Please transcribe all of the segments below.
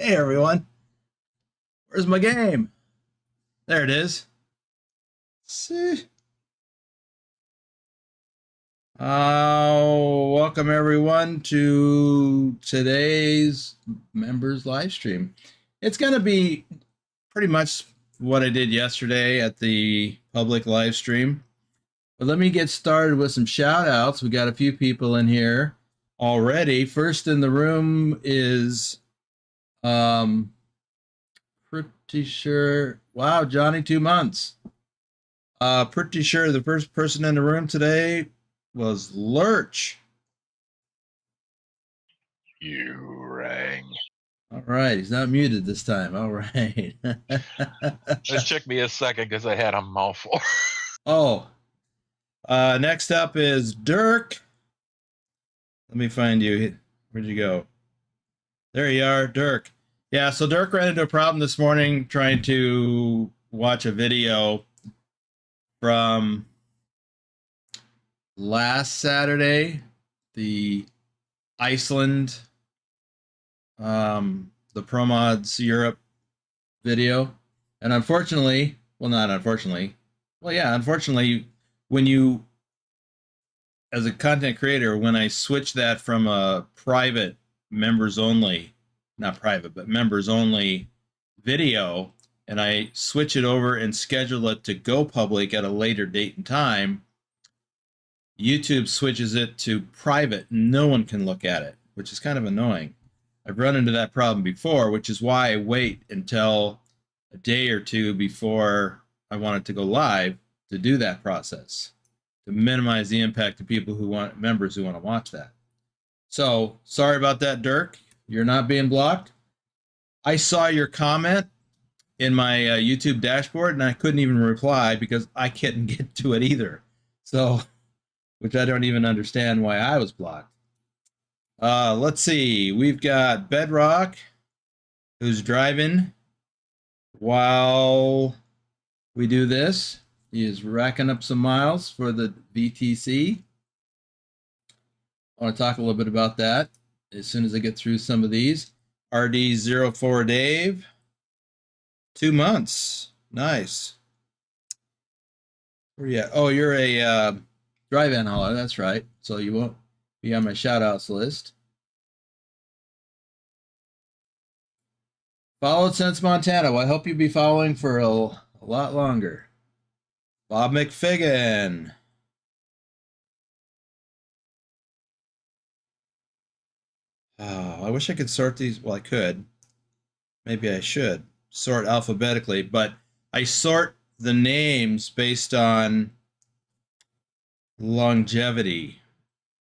Hey everyone, where's my game? There it is. See? Welcome everyone to today's members live stream. It's going to be pretty much what I did yesterday at the public live stream. But let me get started with some shout outs. We got a few people in here already. First in the room is pretty sure, wow, Johnny 2 months. Pretty sure the first person in the room today was Lurch. You rang. All right, he's not muted this time. All right. Just took me a second because I had a mouthful. Oh, next up is Dirk. Let me find you. Where'd you go? There you are, Dirk. Yeah, so Dirk ran into a problem this morning trying to watch a video from last Saturday, the Iceland, the ProMods Europe video. And unfortunately, well, not unfortunately, well, yeah, unfortunately, when you, as a content creator, when I switch that from a private members only, not private, but members only video, and I switch it over and schedule it to go public at a later date and time, YouTube switches it to private. No one can look at it, which is kind of annoying. I've run into that problem before, which is why I wait until a day or two before I want it to go live to do that process, to minimize the impact to people who want, members who want to watch that. So sorry about that, Dirk. You're not being blocked. I saw your comment in my YouTube dashboard and I couldn't even reply because I couldn't get to it either. So, which I don't even understand why I was blocked. Let's see. We've got Bedrock, who's driving while we do this. He is racking up some miles for the VTC. I want to talk a little bit about that as soon as I get through some of these. RD04 Dave, 2 months. Nice. Where you at? Oh, you're a drive-in hauler. That's right. So you won't be on my shout-outs list. Followed since Montana. Well, I hope you'll be following for a lot longer. Bob McFiggin. Oh, I wish I could sort these. Well, I could. Maybe I should sort alphabetically, but I sort the names based on longevity,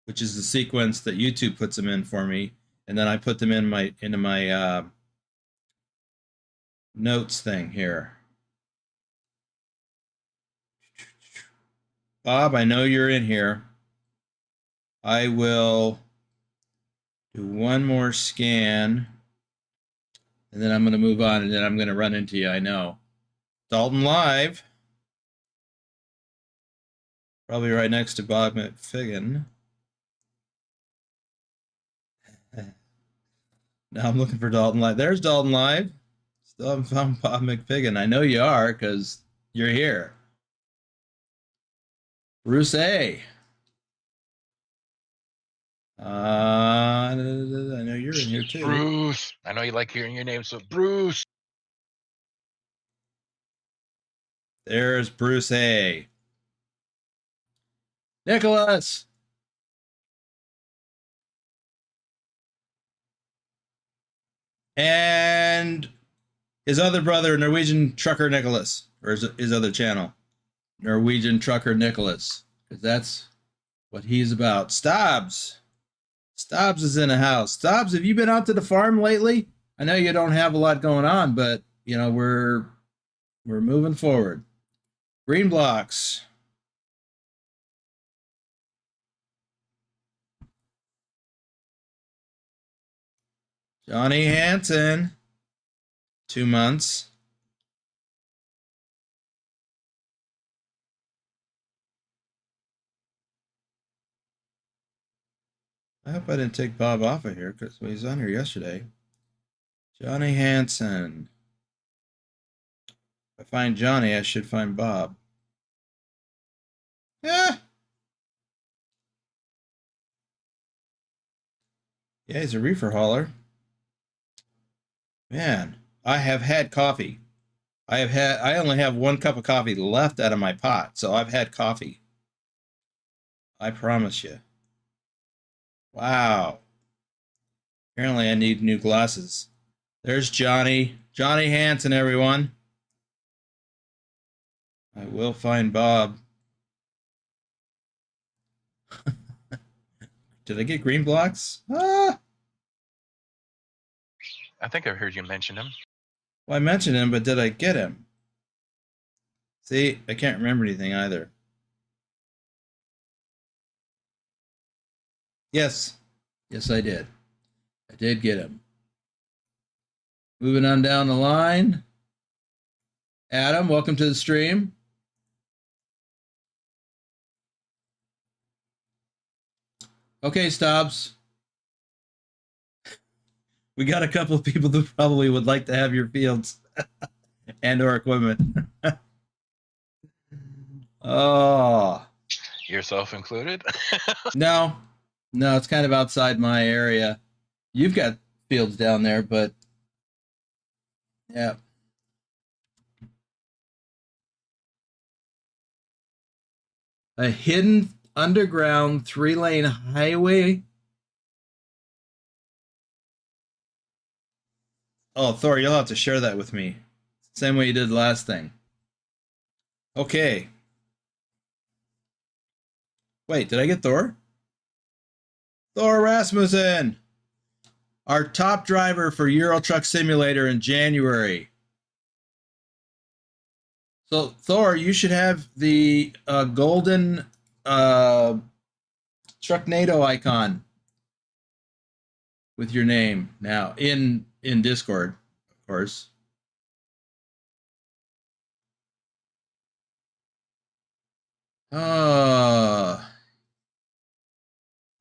which is the sequence that YouTube puts them in for me, and then I put them in into my notes thing here. Bob, I know you're in here. I will do one more scan, and then I'm going to move on, and then I'm going to run into you, I know. Dalton Live. Probably right next to Bob McFiggin. Now I'm looking for Dalton Live. There's Dalton Live. Still haven't found Bob McFiggin. I know you are because you're here. Bruce A. I know you're in here too. Bruce. I know you like hearing your name, so Bruce. There's Bruce A. Nicholas. And his other brother, Norwegian Trucker Nicholas, or his other channel, Norwegian Trucker Nicholas, because that's what he's about. Stobbs. Stobbs is in the house. Stobbs, have you been out to the farm lately? I know you don't have a lot going on, but you know we're moving forward. Green blocks. Johnny Hansen, 2 months. I hope I didn't take Bob off of here because he was on here yesterday. Johnny Hansen. If I find Johnny, I should find Bob. Yeah. Yeah, he's a reefer hauler. Man, I have had coffee. I only have 1 cup of coffee left out of my pot, so I've had coffee. I promise you. Wow. Apparently I need new glasses. There's Johnny. Johnny Hansen, everyone. I will find Bob. Did I get green blocks? Ah! I think I've heard you mention him. Well, I mentioned him, but did I get him? See, I can't remember anything either. Yes. Yes, I did. I did get him. Moving on down the line. Adam, welcome to the stream. Okay, Stobbs. We got a couple of people that probably would like to have your fields and or equipment. Oh. Yourself included? No, it's kind of outside my area. You've got fields down there, but yeah. A hidden underground 3-lane highway. Oh, Thor, you'll have to share that with me. Same way you did the last thing. Okay. Wait, did I get Thor? Thor Rasmussen, our top driver for Euro Truck Simulator in January. So, Thor, you should have the golden Trucknado icon with your name now in Discord, of course.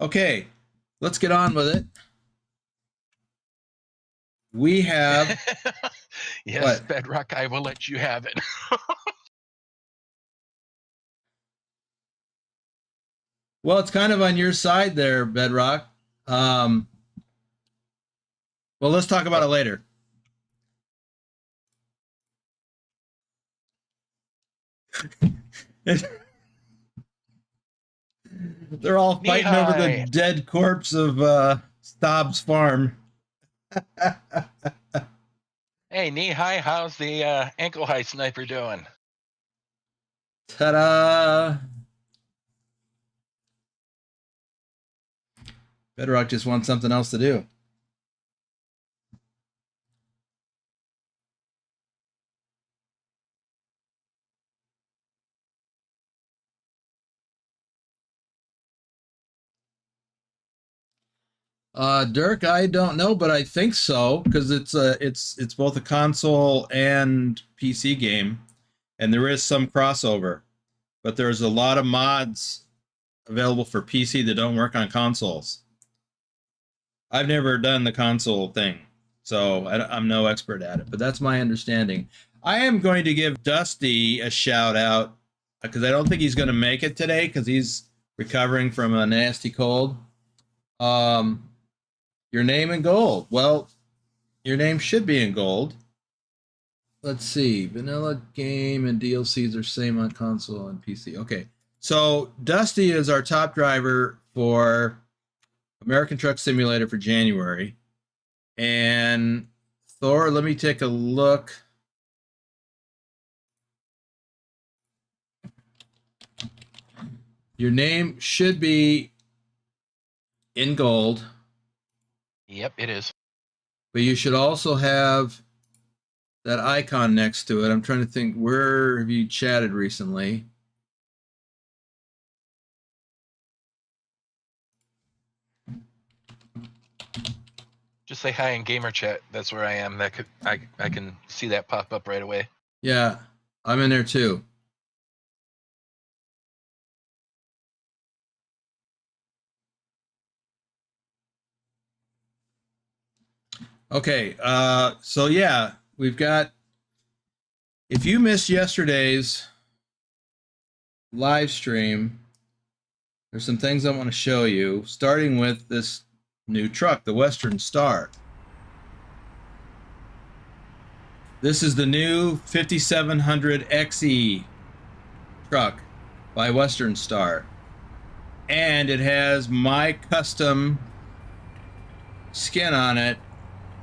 Okay, let's get on with it. We have yes, what? Bedrock, I will let you have it. Well, it's kind of on your side there, Bedrock. Well, let's talk about it later. They're all fighting over the dead corpse of Stobbs' farm. Hey, knee-high, how's the ankle-high sniper doing? Ta-da! Bedrock just wants something else to do. Dirk, I don't know, but I think so because it's both a console and PC game, and there is some crossover, but there's a lot of mods available for PC that don't work on consoles. I've never done the console thing, so I'm no expert at it, but that's my understanding. I am going to give Dusty a shout out because I don't think he's going to make it today because he's recovering from a nasty cold. Your name in gold. Well, your name should be in gold. Let's see. Vanilla game and DLCs are same on console and PC. Okay. So Dusty is our top driver for American Truck Simulator for January. And Thor, let me take a look. Your name should be in gold. Yep, it is. But you should also have that icon next to it. I'm trying to think, where have you chatted recently? Just say hi in gamer chat. That's where I am. I can see that pop up right away. Yeah, I'm in there too. Okay, so yeah, we've got, if you missed yesterday's live stream, there's some things I want to show you, starting with this new truck, the Western Star. This is the new 5700 XE truck by Western Star. And it has my custom skin on it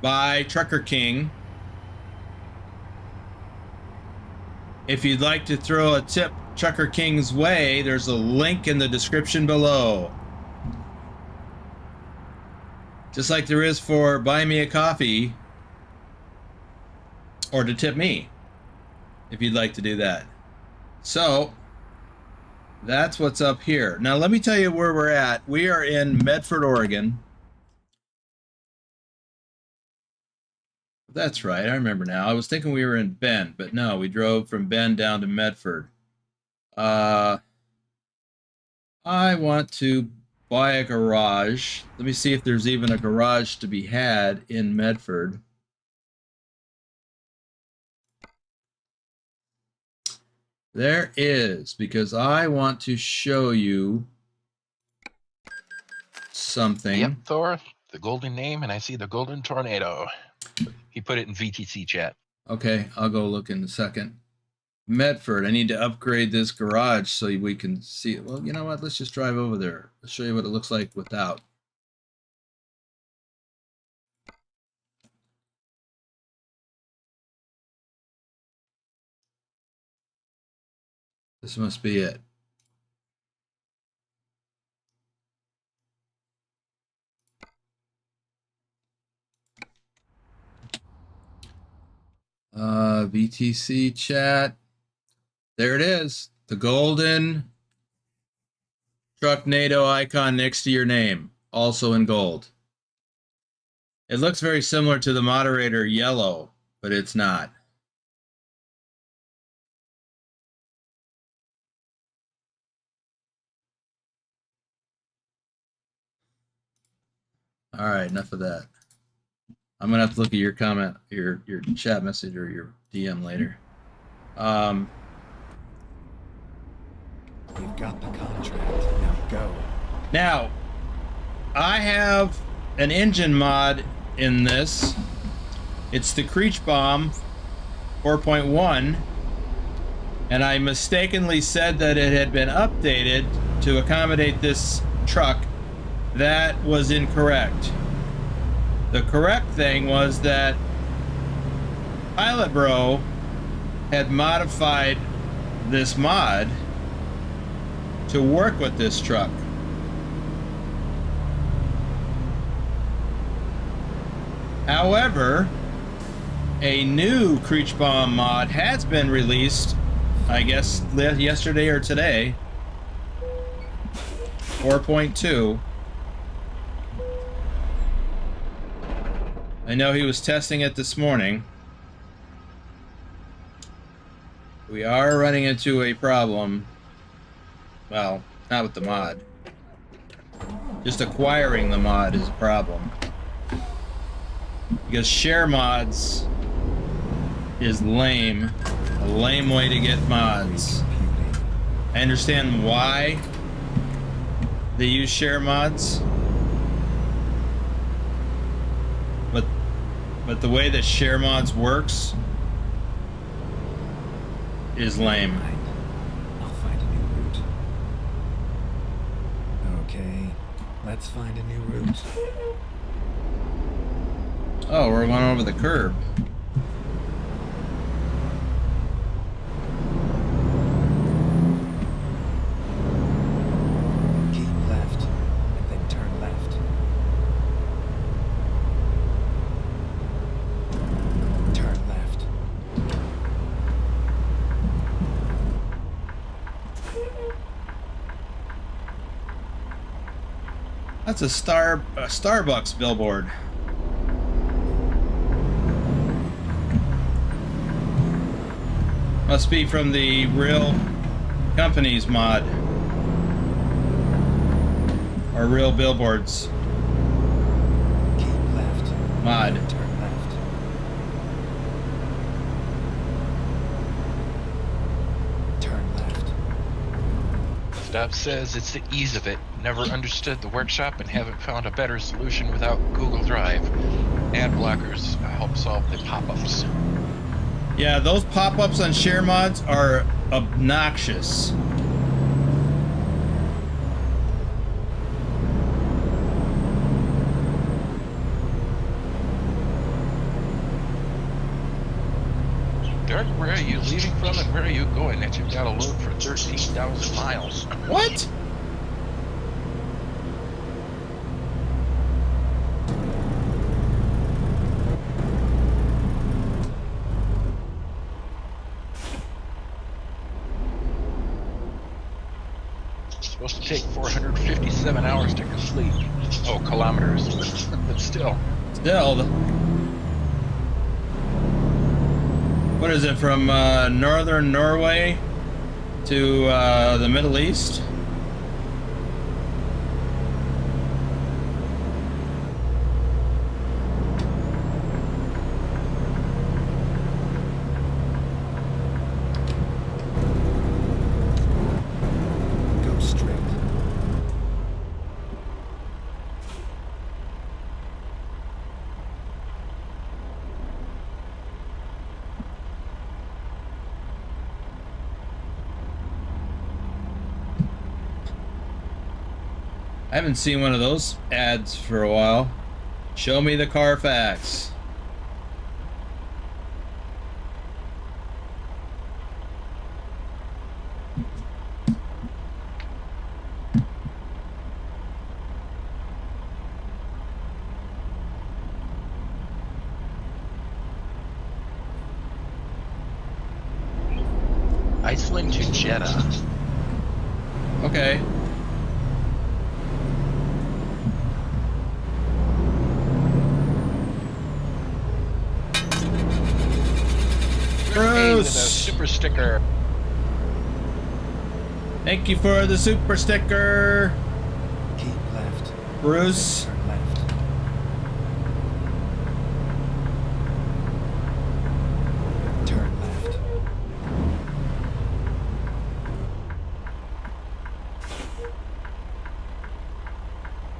by Trucker King. If you'd like to throw a tip Trucker King's way, there's a link in the description below. Just like there is for Buy Me a Coffee, or to tip me, if you'd like to do that. So, that's what's up here. Now, let me tell you where we're at. We are in Medford, Oregon. That's right, I remember now. I was thinking we were in Bend, but no, we drove from Bend down to Medford. I want to buy a garage. Let me see if there's even a garage to be had in Medford. There is, because I want to show you something. Yep, Thor, the golden name, and I see the golden tornado. He put it in VTC chat. Okay, I'll go look in a second. Medford, I need to upgrade this garage so we can see it. Well, you know what? Let's just drive over there. I'll show you what it looks like without. This must be it. VTC chat. There it is. The golden Trucknado icon next to your name, also in gold. It looks very similar to the moderator yellow, but it's not. All right, enough of that. I'm gonna have to look at your comment, your chat message or your DM later. You've got the contract. Now go. Now, I have an engine mod in this. It's the Kriechbaum 4.1, and I mistakenly said that it had been updated to accommodate this truck. That was incorrect. The correct thing was that Pilot Bro had modified this mod to work with this truck. However, a new Kriechbaum mod has been released, I guess yesterday or today, 4.2. I know he was testing it this morning. We are running into a problem. Well, not with the mod. Just acquiring the mod is a problem. Because share mods is lame. A lame way to get mods. I understand why they use share mods. But the way that share mods works is lame. I'll find a new route. Okay, let's find a new route. Oh, we're going over the curb. Keep left, and then turn left. Turn left. That's a Starbucks billboard. Must be from the Real Companies mod. Or Real Billboards Keep left. mod. Turn left. Stop says it's the ease of it. Never understood the workshop and haven't found a better solution without Google Drive. Ad blockers help solve the pop-ups. Yeah, those pop-ups on share mods are obnoxious. Dirk, where are you leaving from and where are you going that you've got a load for 13,000 miles? What? It's supposed to take 457 hours to complete. Oh, kilometers. But still. Still. What is it, from northern Norway to the Middle East? Go straight. I haven't seen one of those ads for a while. Show me the Carfax. Iceland to Jeddah. Okay. Hey, with a Bruce! super sticker. Thank you for the super sticker, Keep left. Bruce. Then turn left. Turn left.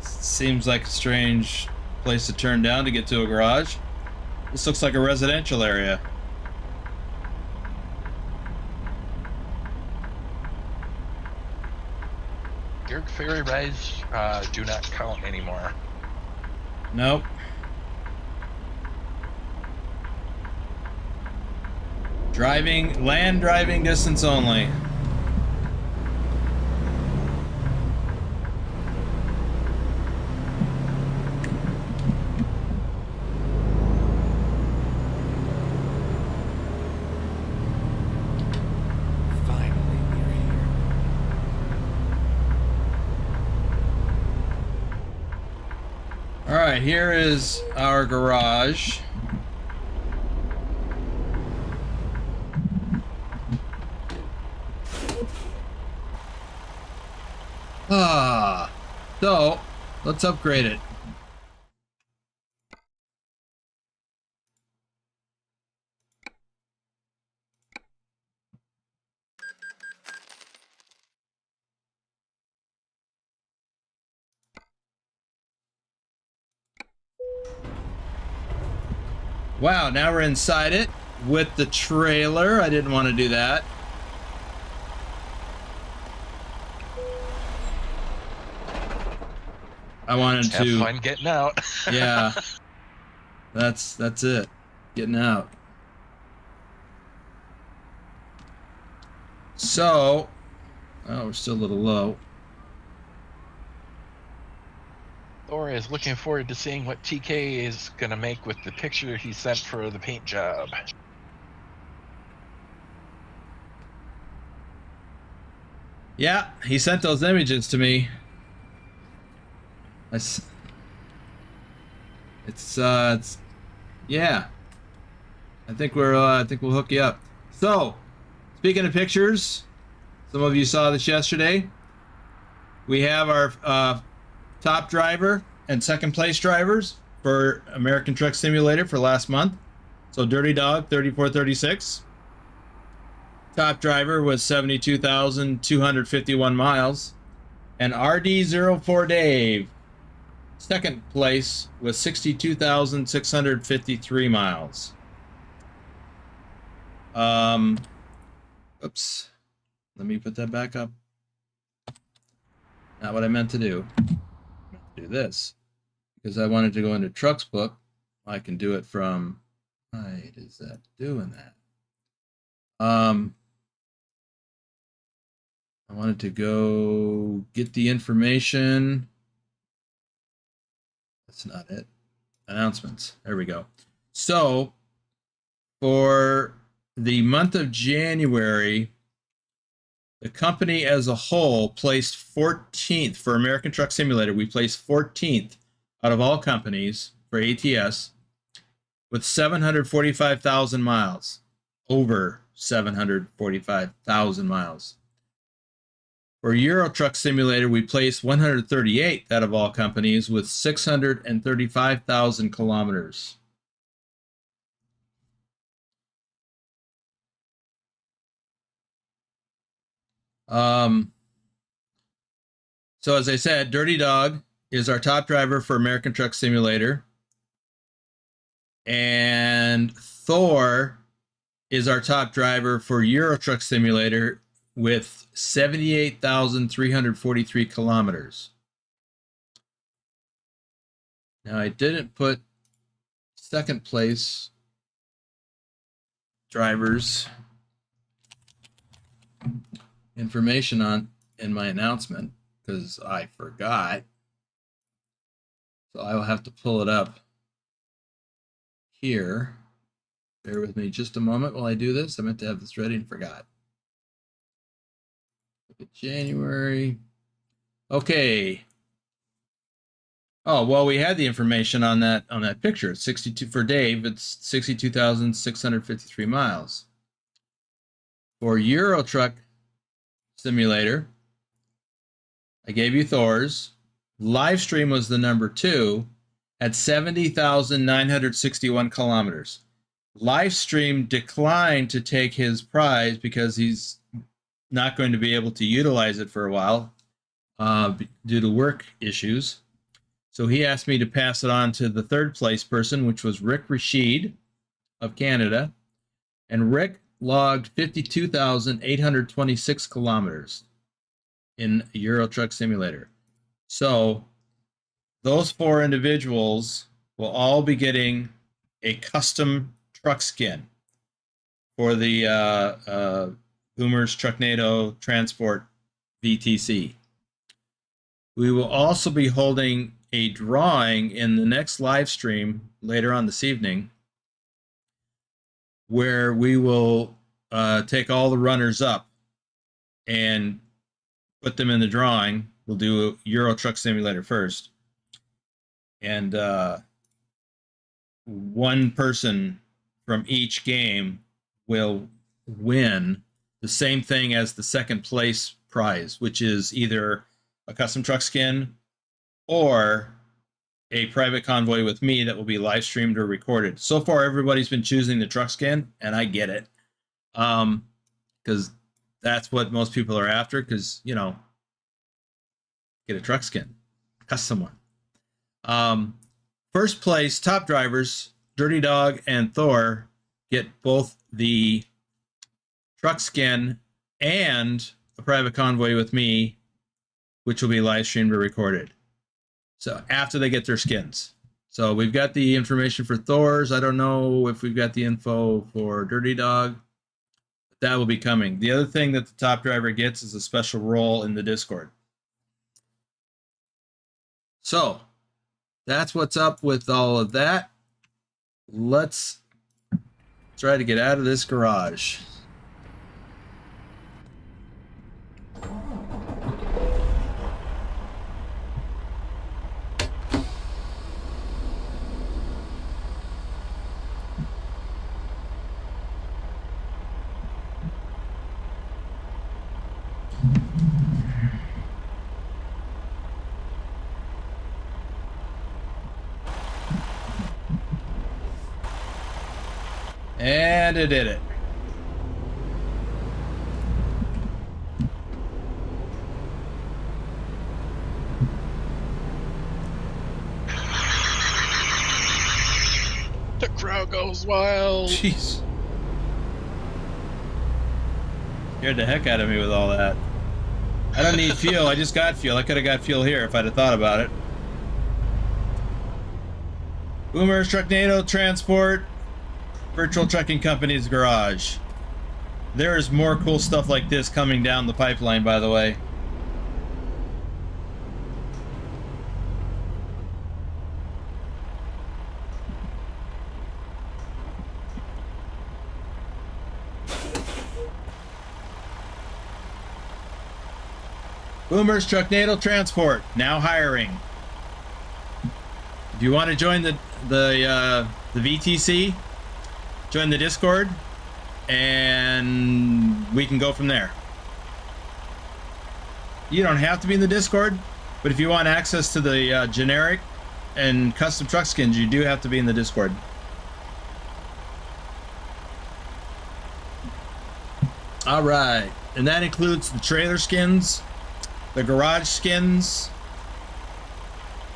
Seems like a strange place to turn down to get to a garage. This looks like a residential area. Dirk ferry rides do not count anymore. Nope. Land driving distance only. Finally, we're here. All right, here is our garage. So let's upgrade it. Wow, now we're inside it with the trailer. I didn't want to do that. I wanted Have to. fun getting out. Yeah. That's it. Getting out. So, oh, we're still a little low. Thor is looking forward to seeing what TK is gonna make with the picture he sent for the paint job. Yeah, he sent those images to me. It's yeah. I think we'll hook you up. So, speaking of pictures, some of you saw this yesterday. We have our top driver and second place drivers for American Truck Simulator for last month. So Dirty Dog 3436. Top driver was 72,251 miles. And RD04 Dave, second place, with 62,653 miles. Oops. Let me put that back up. Not what I meant to do. I meant to do this. Because I wanted to go into Truck's book. I can do it from... Why is that doing that? I wanted to go get the information. That's not it. Announcements. There we go. So, for the month of January, the company as a whole placed 14th for American Truck Simulator. We placed 14th out of all companies for ATS with 745,000 miles. Over 745,000 miles. For Euro Truck Simulator, we placed 138th out of all companies with 635,000 kilometers. So as I said, Dirty Dog is our top driver for American Truck Simulator. And Thor is our top driver for Euro Truck Simulator with 78,343 kilometers. Now, I didn't put second place drivers information on in my announcement because I forgot. So I will have to pull it up here. Bear with me just a moment while I do this. I meant to have this ready and forgot. Look at January. Okay. Oh, well, we had the information on that picture. It's 62 for Dave. It's 62,653 miles. For Euro Truck Simulator, I gave you Thor's. Livestream was the number 2 at 70,961 kilometers. Livestream declined to take his prize because he's not going to be able to utilize it for a while due to work issues. So he asked me to pass it on to the third place person, which was Rick Rashid of Canada. And Rick logged 52,826 kilometers in Euro Truck Simulator. So those 4 individuals will all be getting a custom truck skin for the Boomers Trucknado Transport VTC. We will also be holding a drawing in the next live stream later on this evening where we will take all the runners up and put them in the drawing. We'll do a Euro Truck Simulator first. And one person from each game will win the same thing as the second place prize, which is either a custom truck skin or a private convoy with me that will be live streamed or recorded. So far, everybody's been choosing the truck skin, and I get it. Because that's what most people are after, because, you know, get a truck skin, custom one. First place, top drivers, Dirty Dog and Thor, get both the truck skin and a private convoy with me, which will be live streamed or recorded. So after they get their skins. So we've got the information for Thor's. I don't know if we've got the info for Dirty Dog. But that will be coming. The other thing that the top driver gets is a special role in the Discord. So that's what's up with all of that. Let's try to get out of this garage. And it did it. crowd goes wild. Jeez. Scared the heck out of me with all that. I don't need fuel. I just got fuel. I could have got fuel here if I'd have thought about it. Boomers, Trucknado, Transport, Virtual Trucking Company's Garage. There is more cool stuff like this coming down the pipeline, by the way. Boomers, Trucknado, Transport, now hiring. If you want to join the VTC, join the Discord, and we can go from there. You don't have to be in the Discord, but if you want access to the generic and custom truck skins, you do have to be in the Discord. All right, and that includes the trailer skins, the garage skins.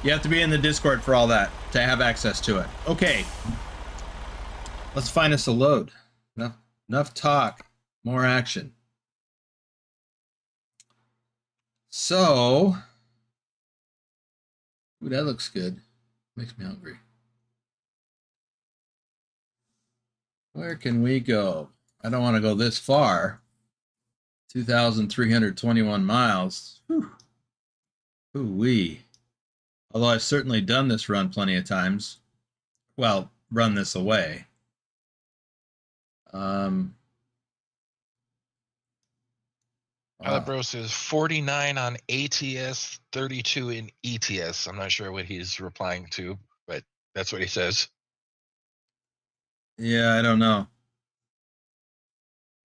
You have to be in the Discord for all that to have access to it. Okay, let's find us a load. Enough talk, more action. So, ooh, that looks good. Makes me hungry. Where can we go? I don't want to go this far. 2,321 miles. Ooh-wee. Although I've certainly done this run plenty of times. Well, run this away. Alabro says 49 on ATS, 32 in ETS. I'm not sure what he's replying to, but that's what he says. Yeah, I don't know.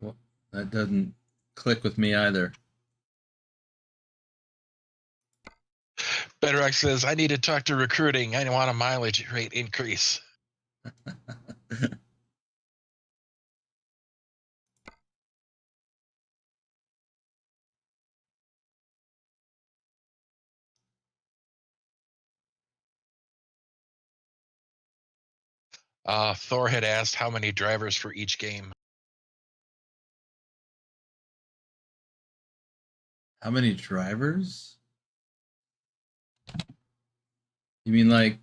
Well, that doesn't click with me either. Bedrock says, I need to talk to recruiting. I want a mileage rate increase. Thor had asked how many drivers for each game. How many drivers? You mean like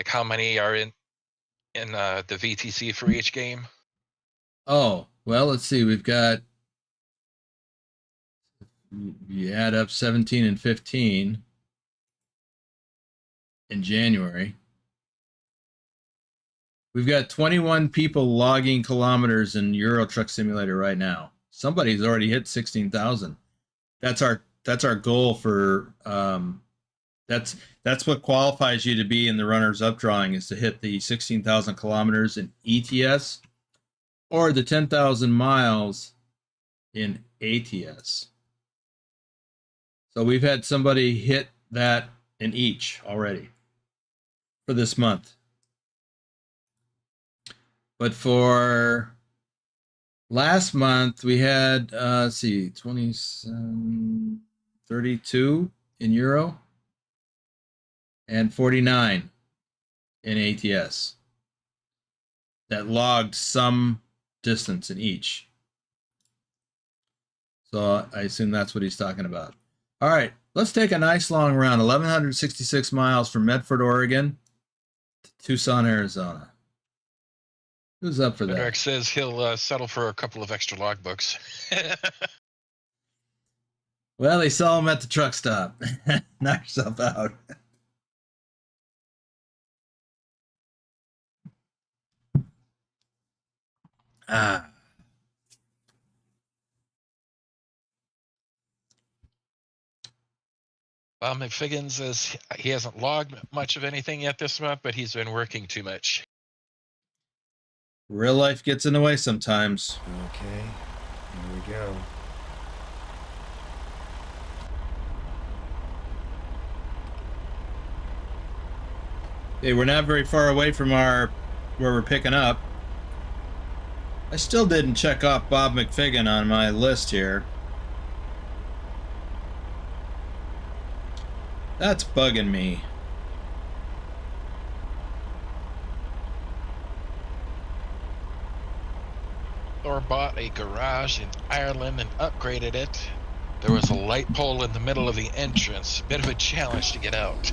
how many are in the VTC for each game? Oh, well, let's see. We've got, you add up 17 and 15 in January. We've got 21 people logging kilometers in Euro Truck Simulator right now. Somebody's already hit 16,000. That's our goal for that's what qualifies you to be in the runners up drawing, is to hit the 16,000 kilometers in ETS or the 10,000 miles in ATS. So we've had somebody hit that in each already for this month. But for last month, we had, let's see, 27, 32 in Euro and 49 in ATS that logged some distance in each. So I assume that's what he's talking about. All right, let's take a nice long run, 1,166 miles from Medford, Oregon to Tucson, Arizona. Who's up for that? Eric says he'll settle for a couple of extra logbooks. Well, they sell them at the truck stop. Knock yourself out. Bob McFiggin says he hasn't logged much of anything yet this month, but he's been working too much. Real life gets in the way sometimes. Okay, here we go. Okay, we're not very far away from where we're picking up. I still didn't check off Bob McFiggin on my list here. That's bugging me. Thor bought a garage in Ireland and upgraded it. There was a light pole in the middle of the entrance. A bit of a challenge to get out.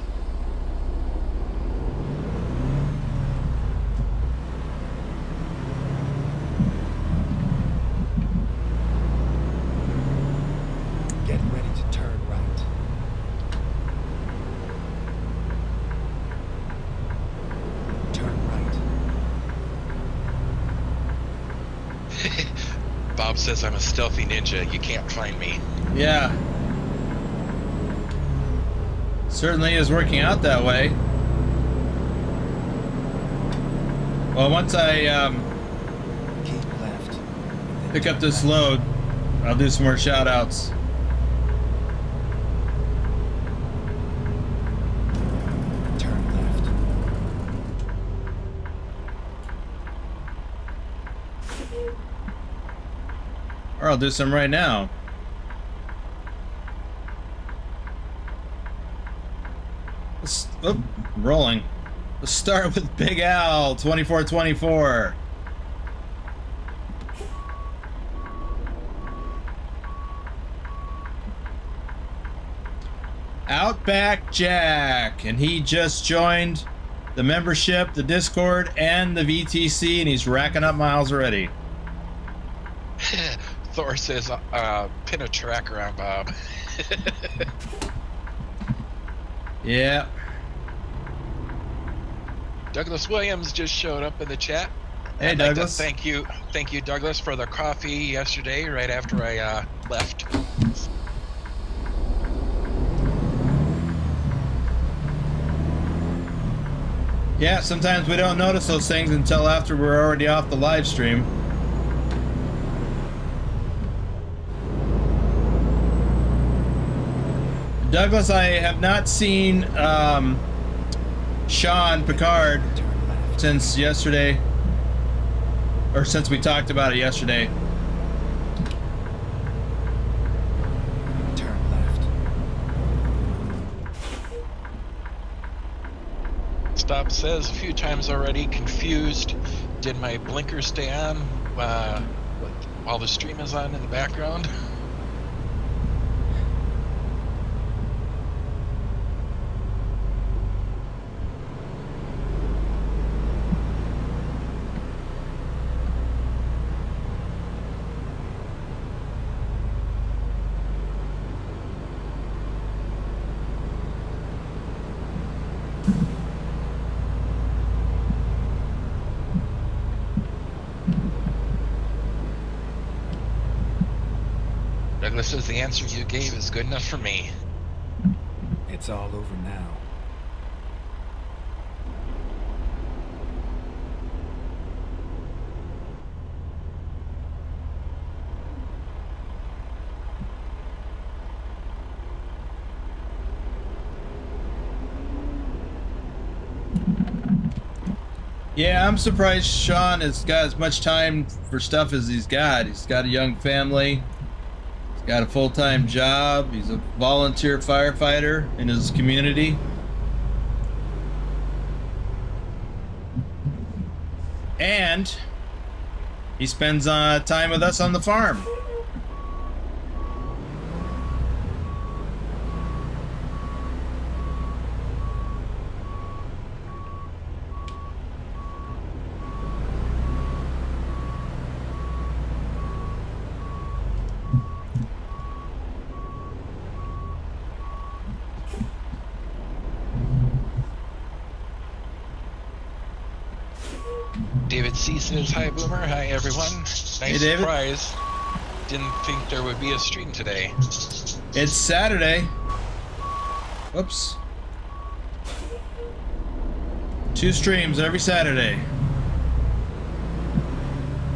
Getting ready to turn right. Turn right. Bob says I'm a stealthy ninja. You can't find me. Yeah. Certainly is working out that way. Well, once I Keep left. pick up this load, I'll do some more shout outs. Turn left. Or I'll do some right now. Oop, rolling. Let's start with Big Al, 2424. Outback Jack, and he just joined the membership, the Discord, and the VTC, and he's racking up miles already. Thor says, pin a tracker on Bob. Yeah. Douglas Williams just showed up in the chat. Hey, I'd like to Douglas. thank you, Douglas, for the coffee yesterday, right after I left. Yeah, sometimes we don't notice those things until after we're already off the live stream. Douglas, I have not seen Sean Picard Turn left. since yesterday, or since we talked about it yesterday. Turn left. Stop says a few times already, confused. Did my blinker stay on while the stream is on in the background? Douglas says the answer you gave is good enough for me. It's all over now. Yeah, I'm surprised Sean has got as much time for stuff as he's got. He's got a young family. He's got a full-time job. He's a volunteer firefighter in his community. And he spends time with us on the farm. David C says, hi Boomer, hi everyone. Nice Hey, David. surprise. Didn't think there would be a stream today. It's Saturday. Whoops. 2 streams every Saturday.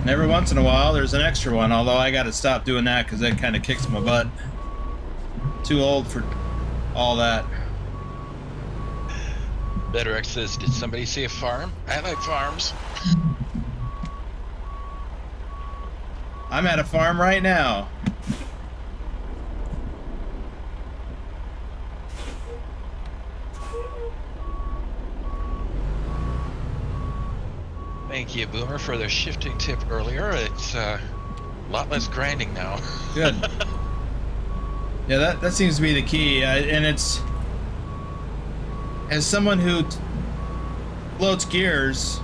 And every once in a while there's an extra one, although I gotta stop doing that because that kind of kicks my butt. Too old for all that. Betterex says, did somebody say a farm? I like farms. I'm at a farm right now. Thank you, Boomer, for the shifting tip earlier. It's a lot less grinding now. Good. Yeah, that seems to be the key, and it's as someone who floats gears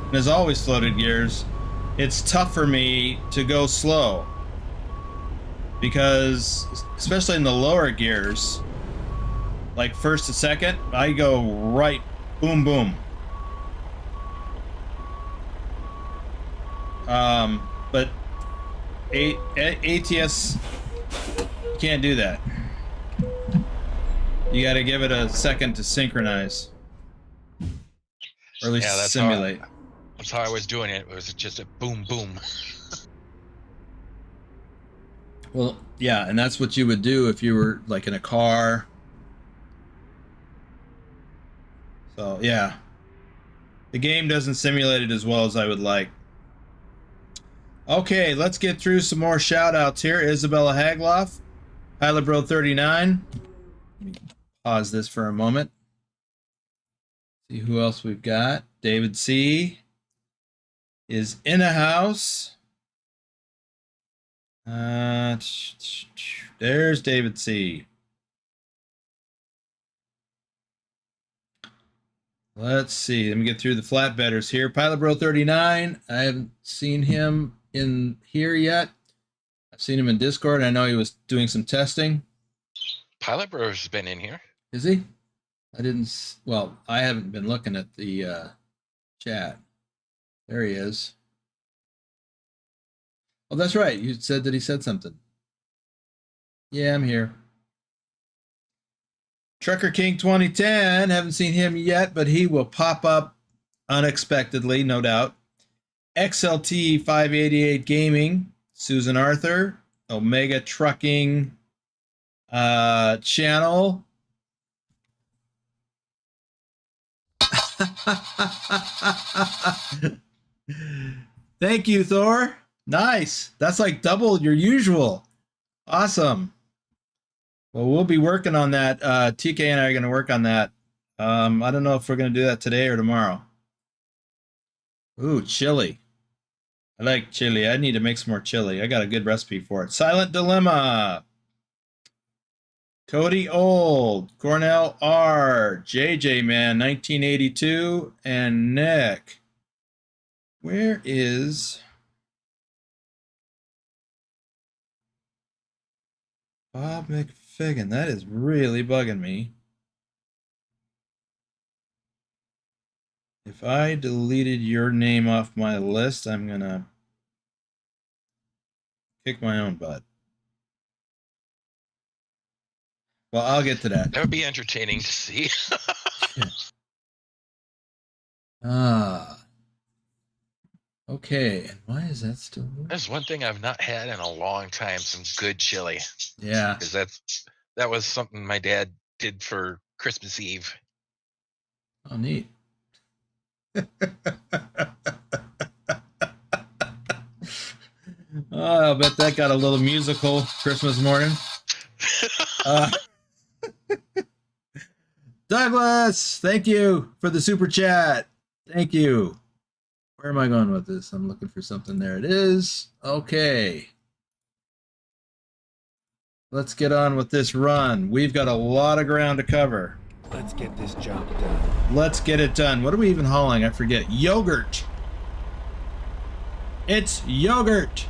and has always floated gears, it's tough for me to go slow because, especially in the lower gears, like first to second, I go right, boom, boom. But ATS can't do that. You got to give it a second to synchronize, or at least Yeah, simulate. That's how I was doing it. It was just a boom, boom. Well, yeah, and that's what you would do if you were like in a car. So yeah, the game doesn't simulate it as well as I would like. Okay, let's get through some more shout outs here. Isabella Hagloff, Pilotbro 39. Let me pause this for a moment. See who else we've got. David C. is in a house. There's David C. Let's see. Let me get through the flatbedders here. Pilotbro 39. I haven't seen him in here yet. I've seen him in Discord. I know he was doing some testing. Pilot Bro's been in here. Is he? I didn't. Well, I haven't been looking at the chat. There he is. Oh, that's right. You said that he said something. Yeah, I'm here. Trucker King 2010. Haven't seen him yet, but he will pop up unexpectedly, no doubt. XLT 588 Gaming. Susan Arthur. Omega Trucking channel. Thank you, Thor. Nice. That's like double your usual. Awesome. Well, we'll be working on that. TK and I are going to work on that. I don't know if we're going to do that today or tomorrow. Ooh, chili. I like chili. I need to make some more chili. I got a good recipe for it. Silent Dilemma. Cody Old. Cornell R. JJ Man 1982. And Nick. Where is Bob McFiggin? That is really bugging me. If I deleted your name off my list, I'm gonna kick my own butt. Well, I'll get to that. That would be entertaining to see. Okay. And why is that still? There's one thing I've not had in a long time, some good chili. Yeah. Because that was something my dad did for Christmas Eve. Oh, neat. Oh, I'll bet that got a little musical Christmas morning. Douglas, thank you for the super chat. Thank you. Where am I going with this? I'm looking for something. There it is. Okay. Let's get on with this run. We've got a lot of ground to cover. Let's get this job done. Let's get it done. What are we even hauling? I forget. Yogurt. It's yogurt.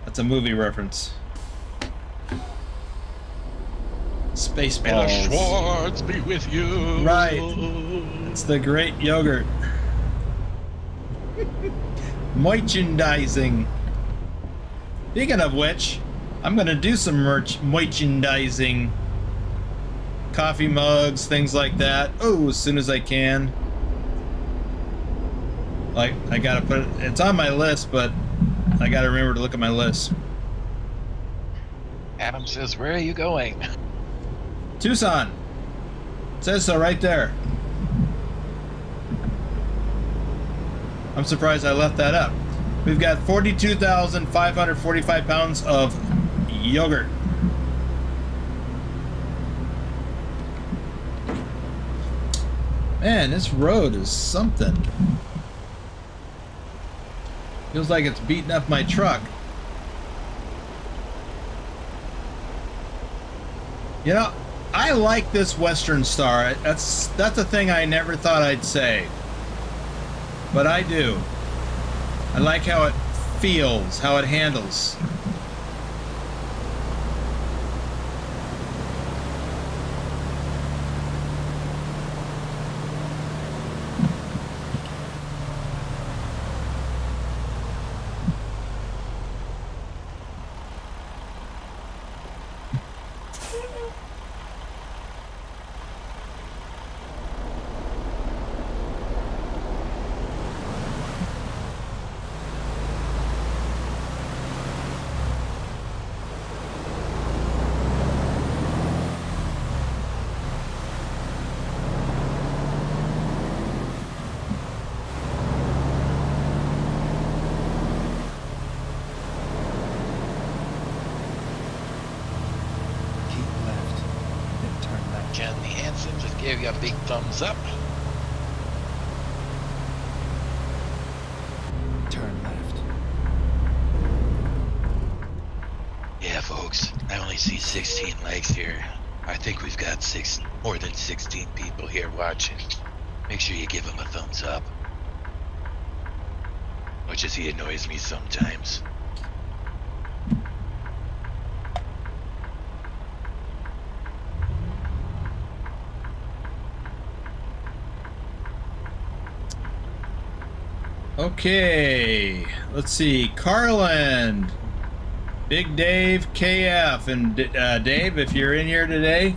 That's a movie reference. Spaceballs. May the Schwartz be with you. Right. It's the great yogurt. Merchandising. Speaking of which, I'm going to do some merchandising. Coffee mugs, things like that. Oh, as soon as I can. Like, I got to put it, it's on my list, but I got to remember to look at my list. Adam says, where are you going? Tucson. It says so right there. I'm surprised I left that up. We've got 42,545 pounds of yogurt. Man, this road is something. Feels like it's beating up my truck. You know, I like this Western Star. That's a thing I never thought I'd say. But I do. I like how it feels, how it handles. Give you a big thumbs up. Turn left. Yeah, folks, I only see 16 legs here. I think we've got more than 16 people here watching. Make sure you give them a thumbs up. Much as he annoys me sometimes. Okay, let's see. Carlin, Big Dave, KF, and Dave, if you're in here today,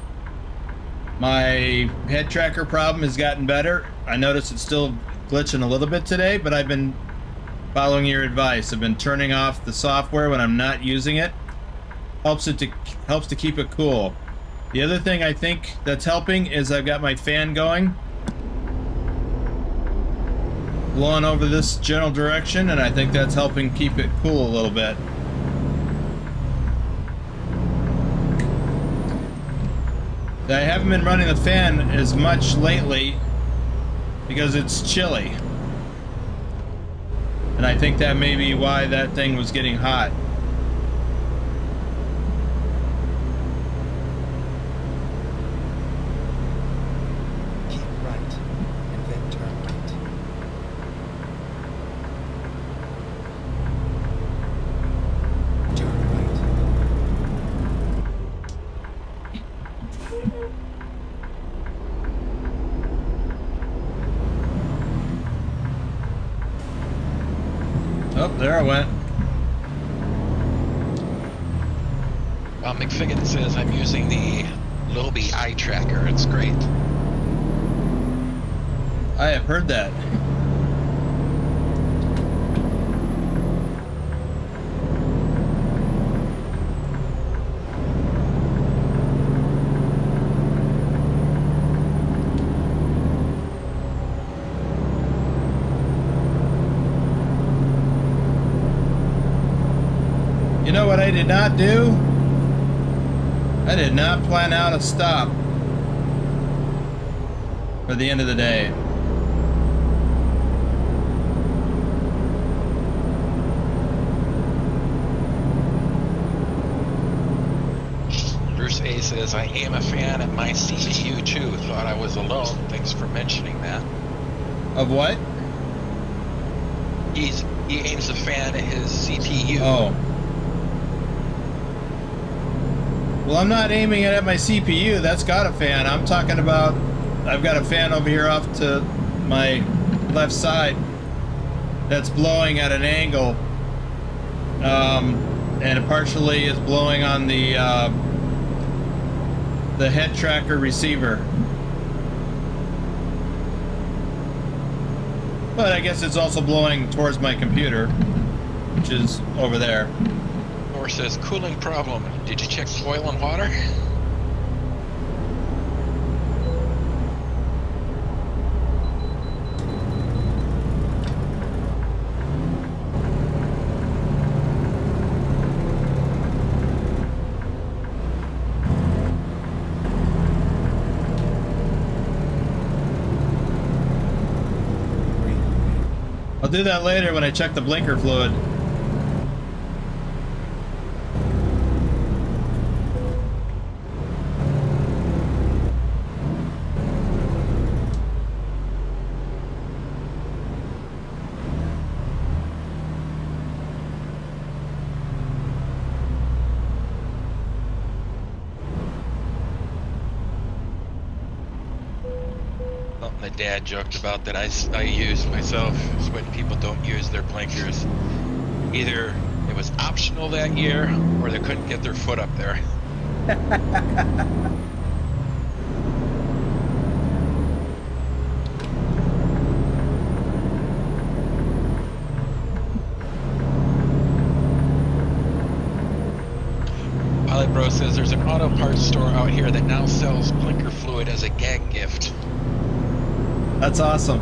my head tracker problem has gotten better. I noticed it's still glitching a little bit today, but I've been following your advice. I've been turning off the software when I'm not using it. Helps to keep it cool. The other thing I think that's helping is I've got my fan going, blowing over this general direction, and I think that's helping keep it cool a little bit. I haven't been running the fan as much lately because it's chilly, and I think that may be why that thing was getting hot. Keep right, and then turn right. Oh, there I went. McFiggin says I'm using the Lobi eye tracker. It's great. I have heard that. You know what I did not do? I did not plan out a stop for the end of the day. Bruce A says, I aim a fan at my CPU too. Thought I was alone. Thanks for mentioning that. Of what? He aims a fan at his CPU. Oh. Well, I'm not aiming it at my CPU. That's got a fan. I'm talking about, I've got a fan over here off to my left side that's blowing at an angle, and it partially is blowing on the head tracker receiver. But I guess it's also blowing towards my computer, which is over there. Or says, cooling problem. Did you check the oil and water? do that later when I check the blinker fluid. Something my dad joked about that I use myself is when people don't use their blinkers. Either it was optional that year or they couldn't get their foot up there. Pilot Bro says there's an auto parts store out here that now sells blinker fluid as a gag gift. That's awesome.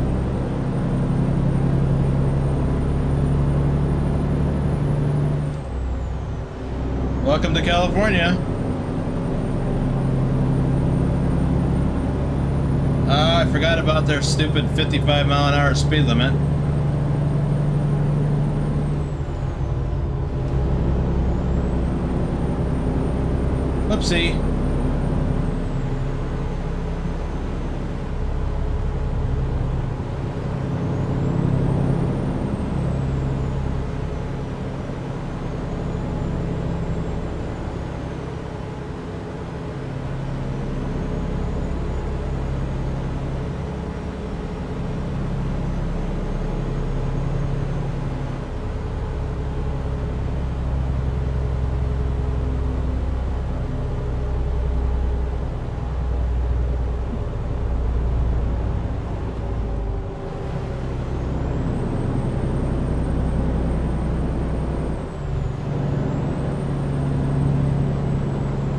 Welcome to California. I forgot about their stupid 55-mile-an-hour speed limit. Whoopsie.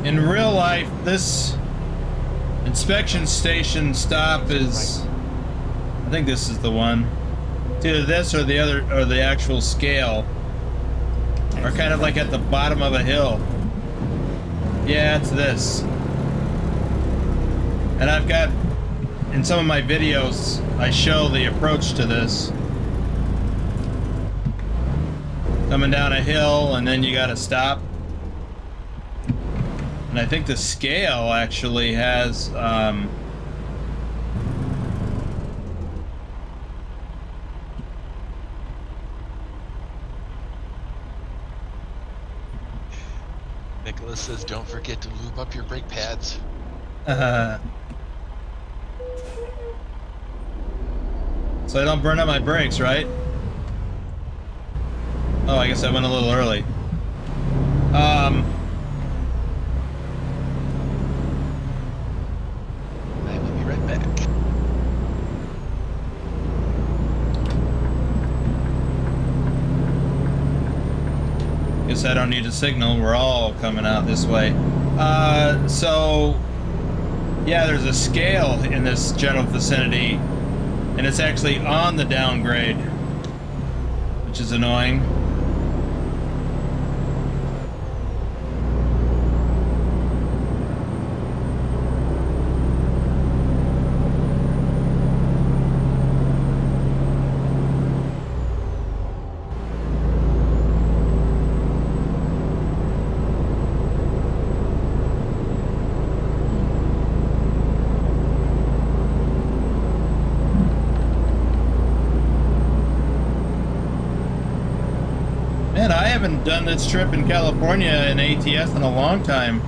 In real life, this inspection station stop is, I think this is the one. It's either this or the other, or the actual scale, are kind of like at the bottom of a hill. Yeah, it's this. And I've got, in some of my videos, I show the approach to this. Coming down a hill, and then you gotta stop. And I think the scale actually has, Nicholas says don't forget to lube up your brake pads. so I don't burn up my brakes, right? Oh, I guess I went a little early. I will be right back. Guess I don't need a signal. We're all coming out this way. So yeah, there's a scale in this general vicinity, and it's actually on the downgrade, which is annoying. Man, I haven't done this trip in California in ATS in a long time.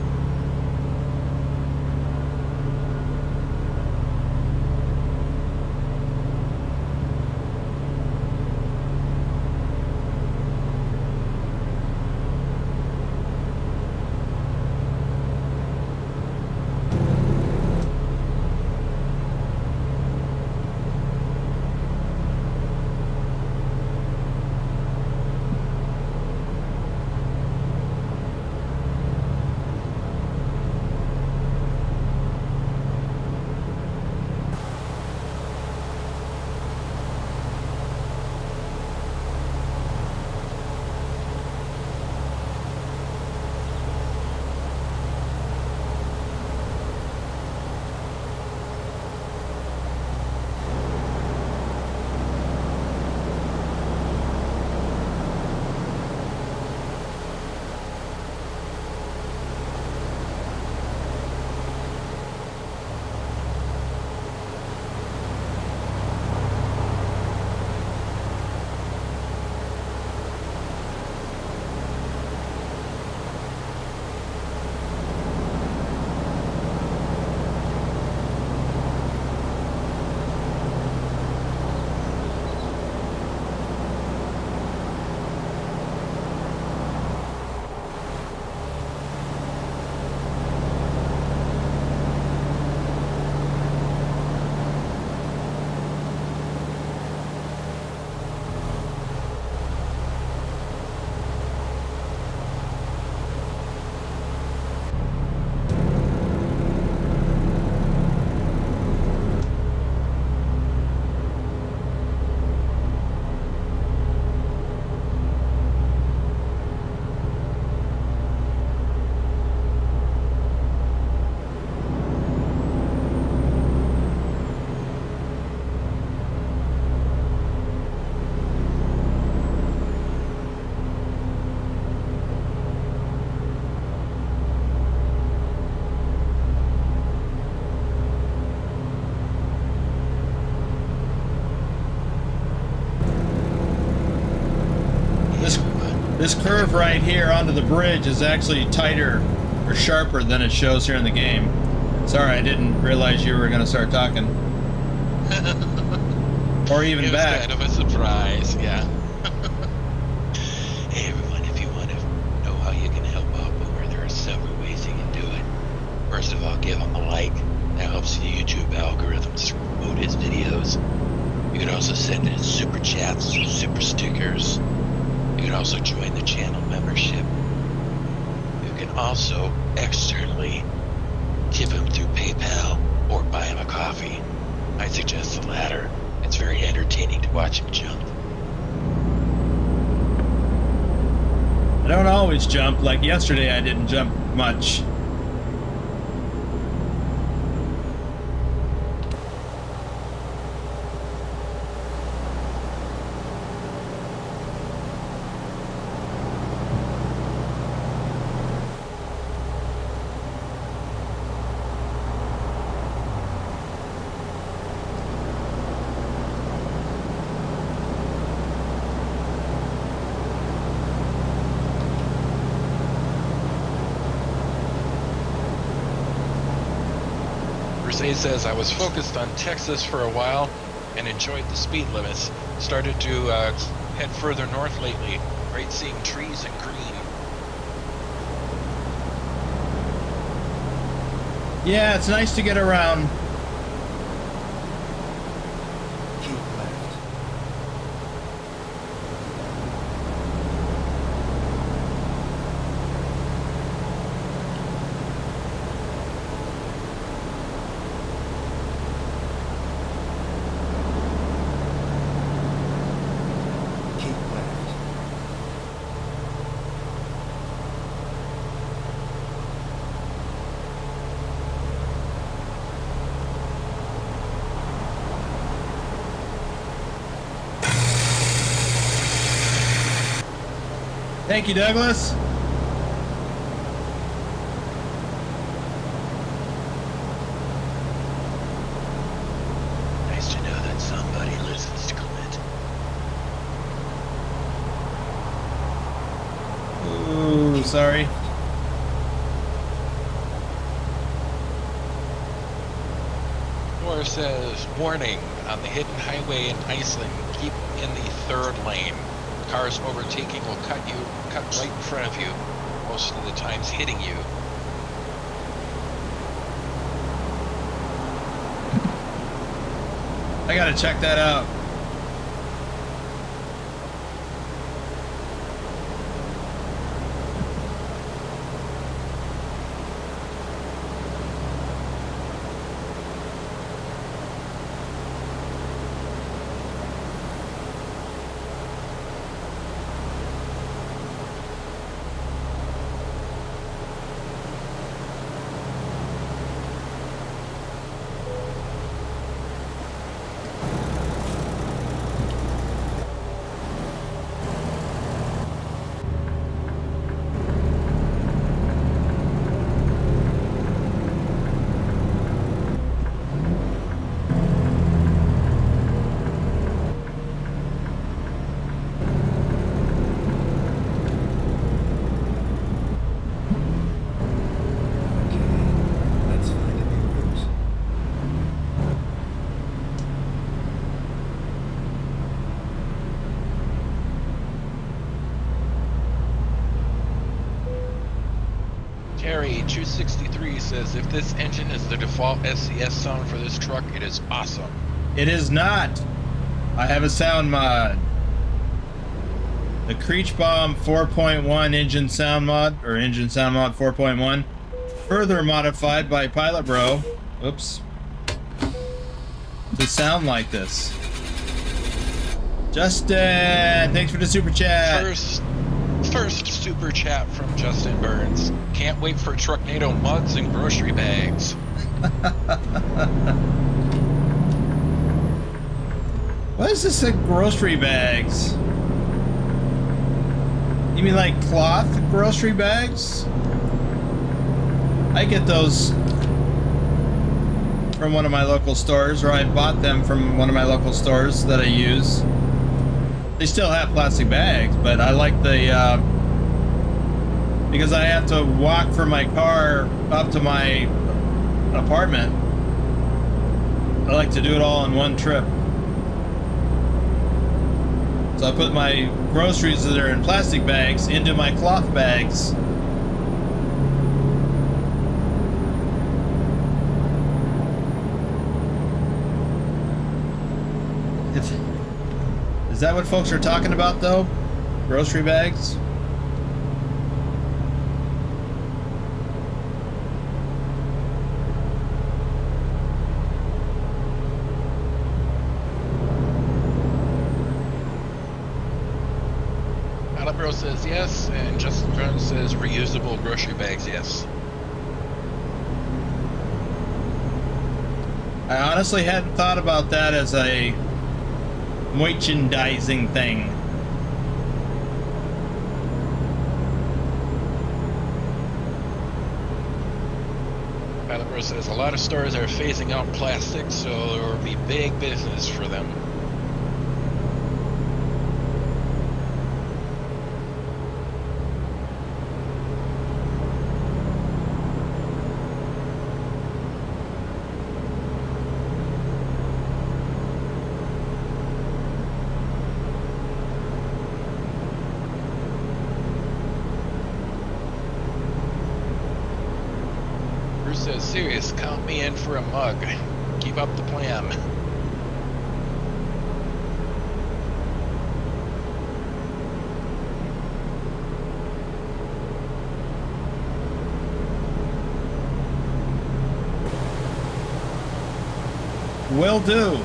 This curve right here onto the bridge is actually tighter or sharper than it shows here in the game. Sorry, I didn't realize you were going to start talking. Or even it was back. kind of a surprise, yeah. Hey everyone, if you want to know how you can help out Boomer, there are several ways you can do it. First of all, give him a like. That helps the YouTube algorithms promote his videos. You can also send in super chats or super stickers. You can also join the channel membership. You can also externally tip him through PayPal or buy him a coffee. I suggest the latter. It's very entertaining to watch him jump. I don't always jump. Like yesterday, I didn't jump much. He says, I was focused on Texas for a while and enjoyed the speed limits. Started to head further north lately. Great seeing trees and green. Yeah, it's nice to get around. Keep left. Keep left. Thank you, Douglas. Nice to know that somebody listens to Clint. Ooh, sorry. Nor says, warning, on the hidden highway in Iceland, keep in the third lane. Cars overtaking will cut right in front of you, most of the times hitting you. I gotta check that out. Terry 263 says, if this engine is the default SCS sound for this truck, it is awesome. It is not. I have a sound mod. The Kriechbaum 4.1 engine sound mod, or engine sound mod 4.1, further modified by Pilot Bro. Oops. To sound like this. Justin, thanks for the super chat. First super chat from Justin Burns. Can't wait for Trucknado muds and grocery bags. What is this, grocery bags? You mean like cloth grocery bags? I get those from one of my local stores, or I bought them from one of my local stores that I use. They still have plastic bags, but I like the because I have to walk from my car up to my apartment. I like to do it all in one trip. So I put my groceries that are in plastic bags into my cloth bags. Is that what folks are talking about, though? Grocery bags? Alabro says yes, and Justin Jones says reusable grocery bags, yes. I honestly hadn't thought about that as a merchandising thing. Alabro says a lot of stores are phasing out plastic, so there will be big business for them. Bruce says, serious, count me in for a mug. Keep up the plan. Will do.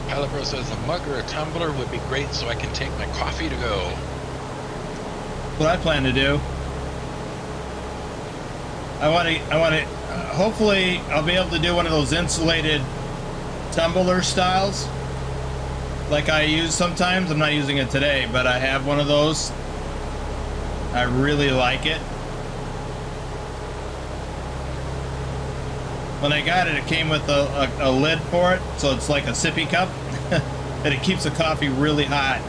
Calibro says a mug or a tumbler would be great so I can take my coffee to go. What I plan to do. I want to, hopefully I'll be able to do one of those insulated tumbler styles like I use sometimes. I'm not using it today, but I have one of those. I really like it. When I got it, it came with a lid for it, so it's like a sippy cup, and it keeps the coffee really hot.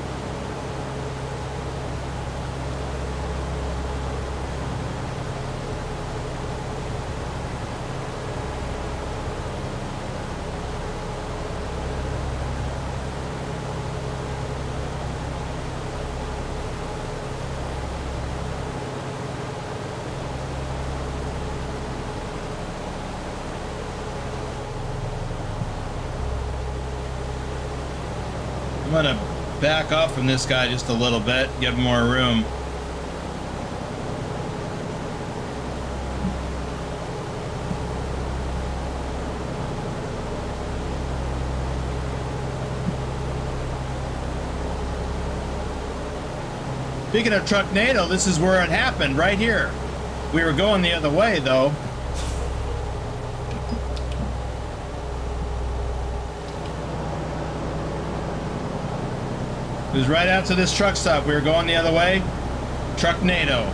I'm gonna back off from this guy just a little bit, give him more room. Speaking of Trucknado, this is where it happened, right here. We were going the other way, though. It was right after this truck stop. We were going the other way. Trucknado.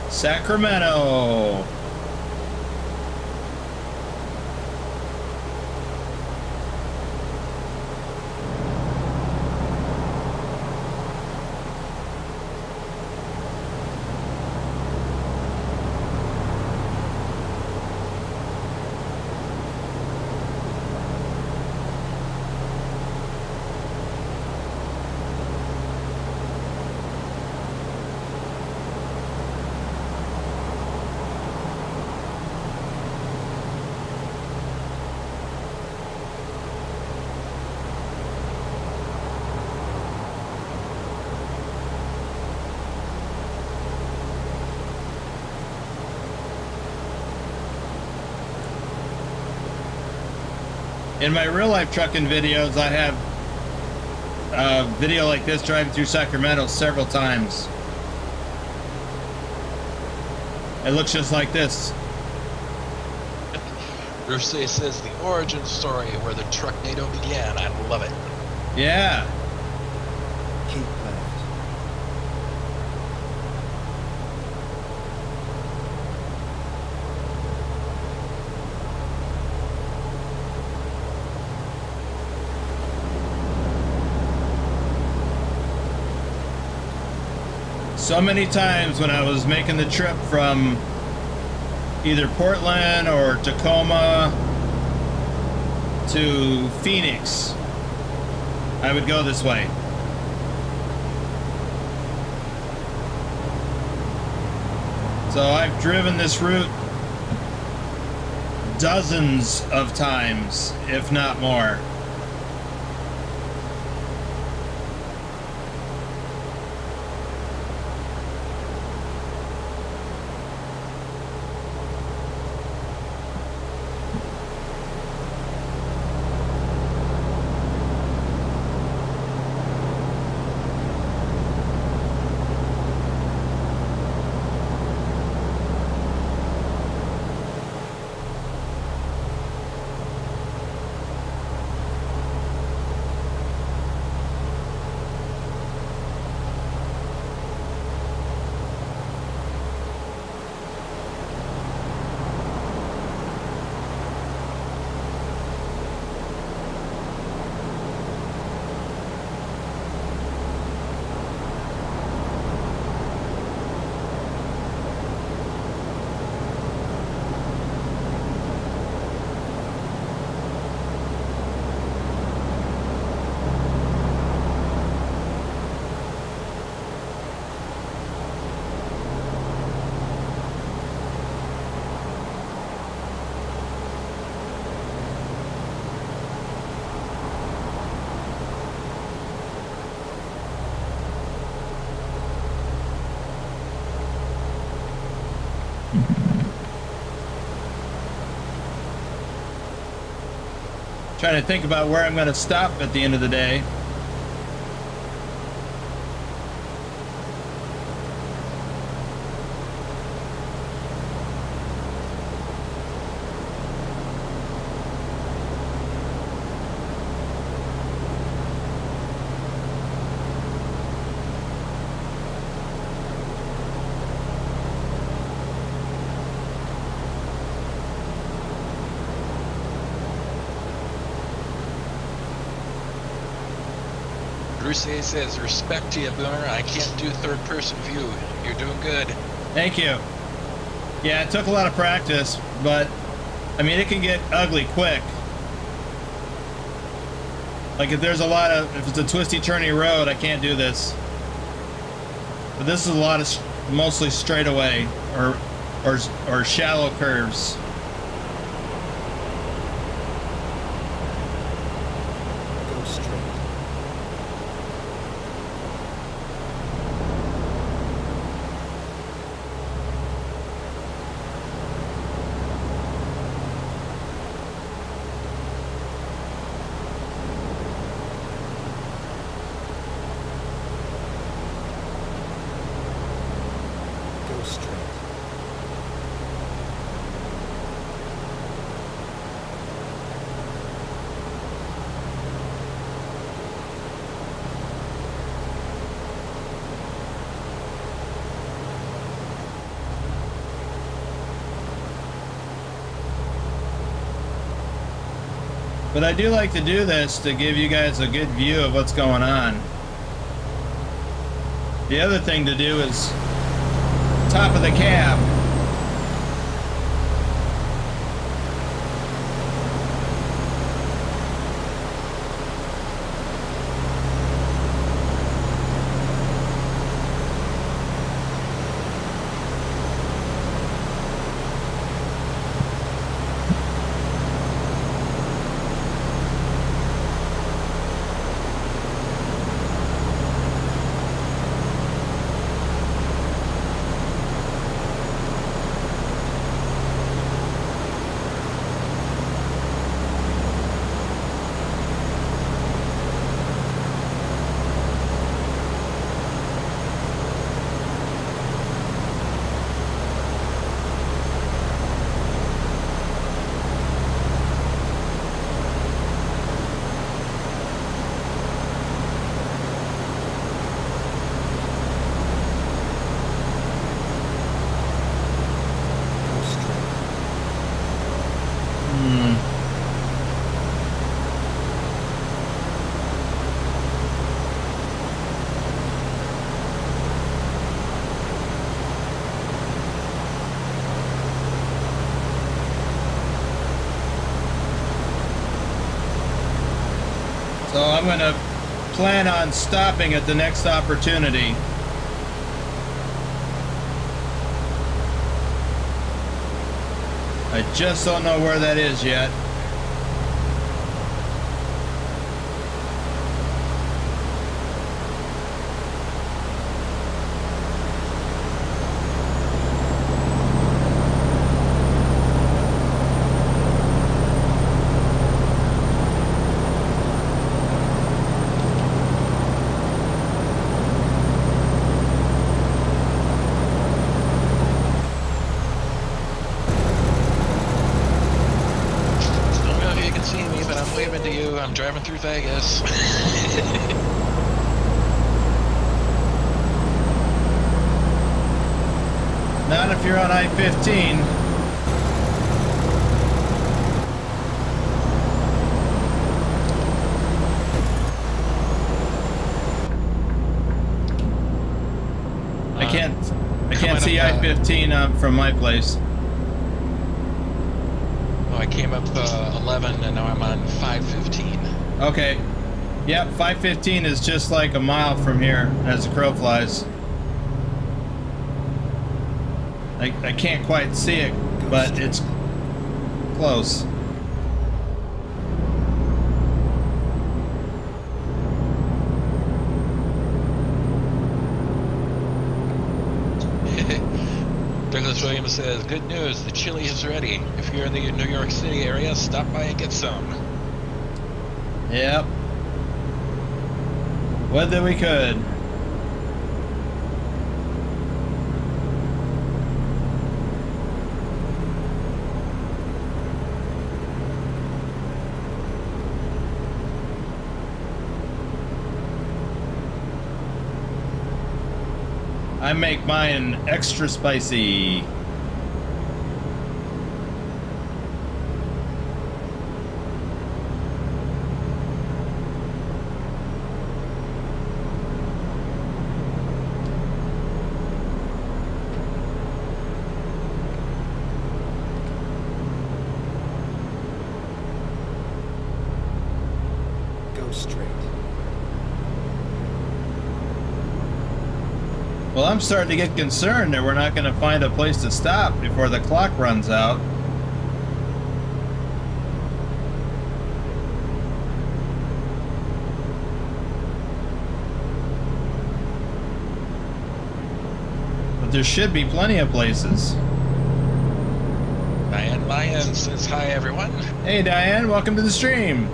Sacramento. In my real life trucking videos, I have a video like this driving through Sacramento several times. It looks just like this. Bruce says the origin story where the Trucknado began. I love it. Yeah. Keep left. So many times when I was making the trip from either Portland or Tacoma to Phoenix, I would go this way. So I've driven this route dozens of times, if not more. Trying to think about where I'm going to stop at the end of the day. Bruce says, respect to you, Boomer. I can't do third-person view. You're doing good. Thank you. Yeah, it took a lot of practice, but I mean, it can get ugly quick. Like if it's a twisty, turny road, I can't do this. But this is a lot of mostly straightaway or shallow curves. Go straight. Go straight. But I do like to do this to give you guys a good view of what's going on. The other thing to do is top of the cab. I'm going to plan on stopping at the next opportunity. I just don't know where that is yet. Driving through Vegas. Not if you're on I-15. I can't see I-15 from my place. Oh, I came up 11 and now I'm on 515. Okay. Yep, 515 is just like a mile from here as the crow flies. I can't quite see it, but it's close. Douglas Williams says, good news, the chili is ready. If you're in the New York City area, stop by and get some. Yep. Whether we could. I make mine extra spicy. Go straight. Well, I'm starting to get concerned that we're not going to find a place to stop before the clock runs out. But there should be plenty of places. Diane Lyons says, hi everyone. Hey Diane, welcome to the stream.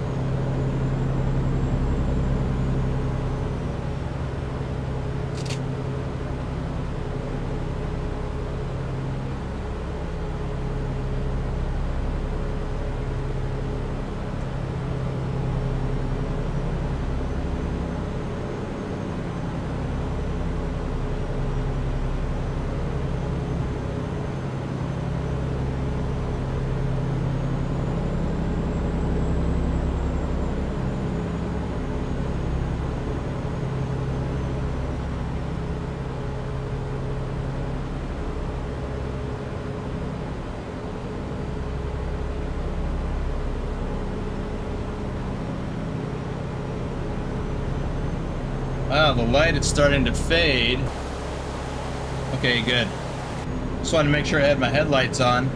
Wow, the light is starting to fade. Okay, good. Just wanted to make sure I had my headlights on.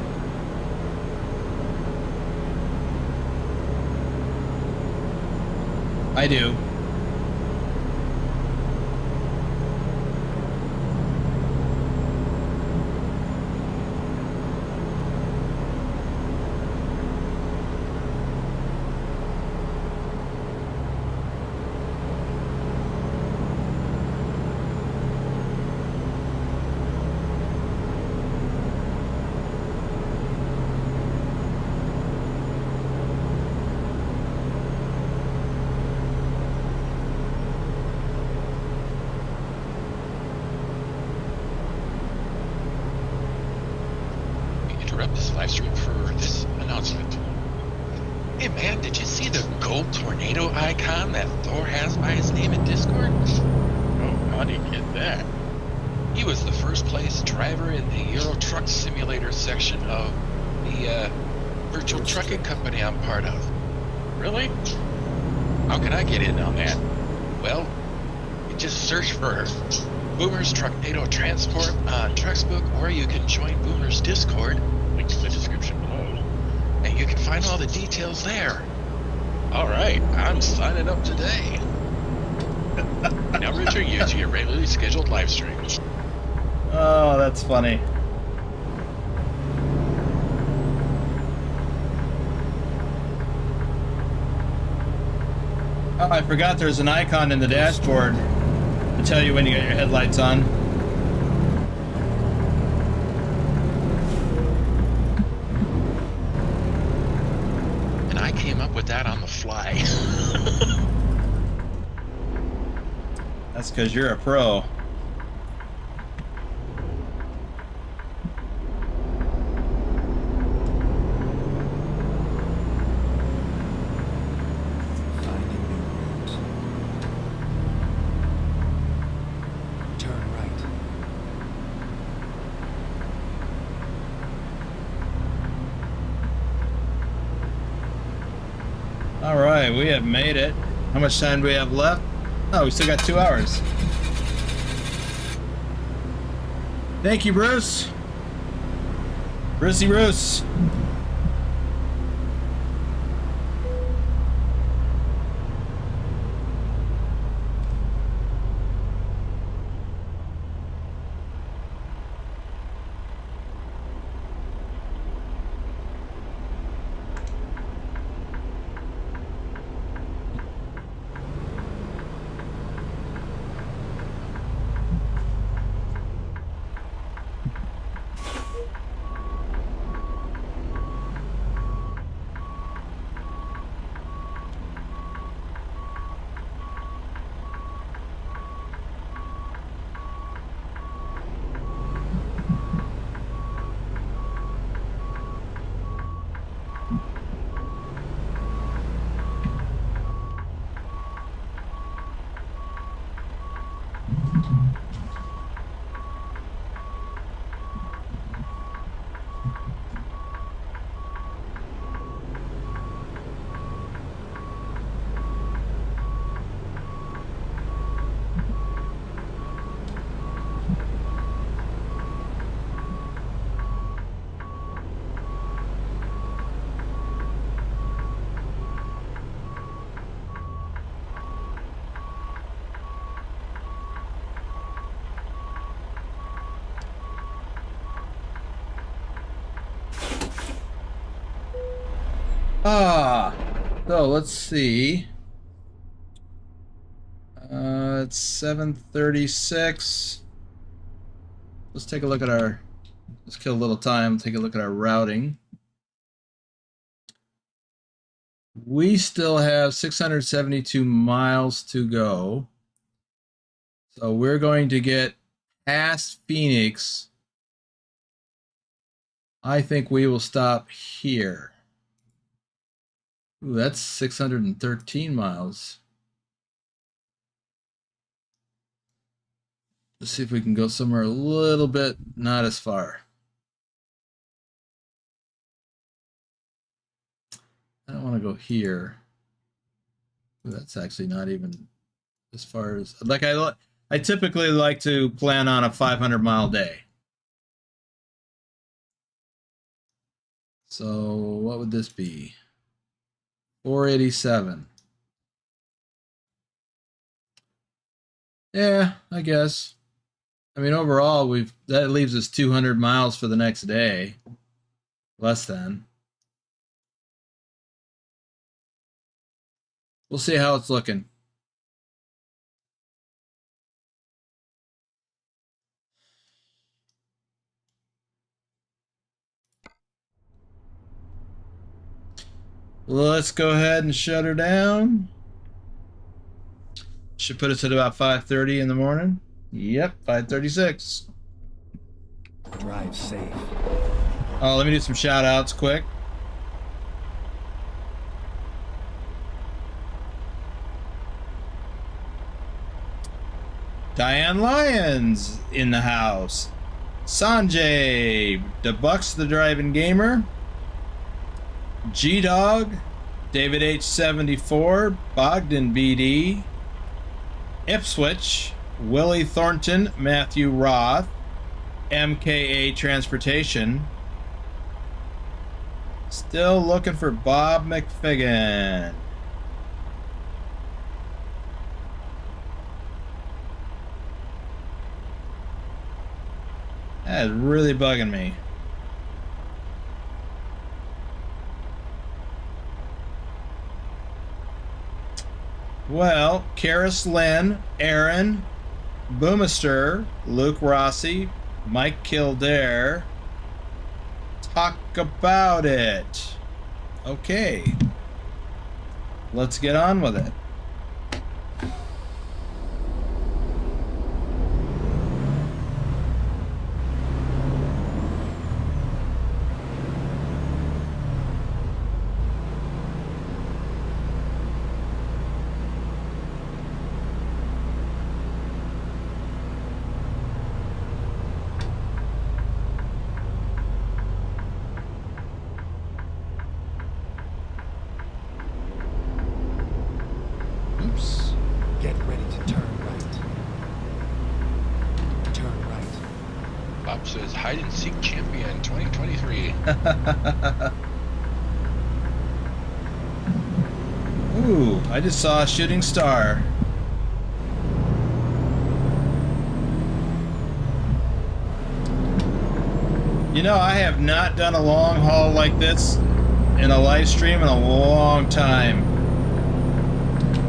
I do. Interrupt this live stream for this announcement. Hey man, did you see the gold tornado icon that Thor has by his name in Discord? Oh, how did he get that? He was the first place driver in the Euro Truck Simulator section of the virtual trucking company I'm part of. Really? How can I get in on that? Well, you just search for Boomer's Trucknado Transport on Trucksbook, or you can join Boomer's Discord, link in the description below, and you can find all the details there. All right, I'm signing up today. Now returning you to your regularly scheduled live stream. Oh, that's funny. Oh, I forgot there's an icon in the dashboard to tell you when you got your headlights on. And I came up with that on the fly. That's because you're a pro. Find a new route. Turn right. All right, we have made it. How much time do we have left? Oh, we still got 2 hours. Thank you, Bruce. Brucey Bruce. So let's see. It's 7:36. Let's take a look at our. Let's kill a little time. Take a look at our routing. We still have 672 miles to go. So we're going to get past Phoenix. I think we will stop here. Ooh, that's 613 miles. Let's see if we can go somewhere a little bit, not as far. I don't want to go here. Ooh, that's actually not even as far as, like, I typically like to plan on a 500-mile day. So what would this be? 487. Yeah, I guess. I mean, overall, that leaves us 200 miles for the next day. Less than. We'll see how it's looking. Let's go ahead and shut her down. Should put us at about 5:30 in the morning. Yep, 5:36. Drive safe. Oh, let me do some shout outs quick. Diane Lyons in the house. Sanjay, Debucks the Driving Gamer. G-Dog, David H74, Bogdan BD, Ipswich, Willie Thornton, Matthew Roth, MKA Transportation. Still looking for Bob McFiggin. That is really bugging me. Well, Karis Lynn, Aaron, Boomister, Luke Rossi, Mike Kildare. Talk about it. Okay. Let's get on with it. Oops. Get ready to turn right. Turn right. Bob says hide and seek champion 2023. Ooh, I just saw a shooting star. You know, I have not done a long haul like this in a live stream in a long time.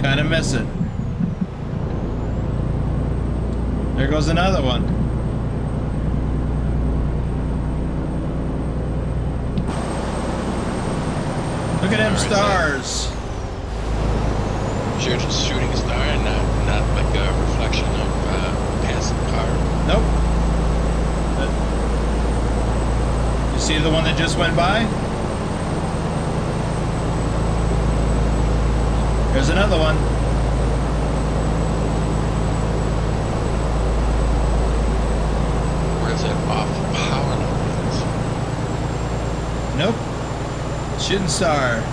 Kind of miss it. There goes another one. Look at them stars. Sure, just shooting star and not like a reflection of a passing car. Nope. You see the one that just went by? There's another one. Where's that off power lines? Nope. Shooting star.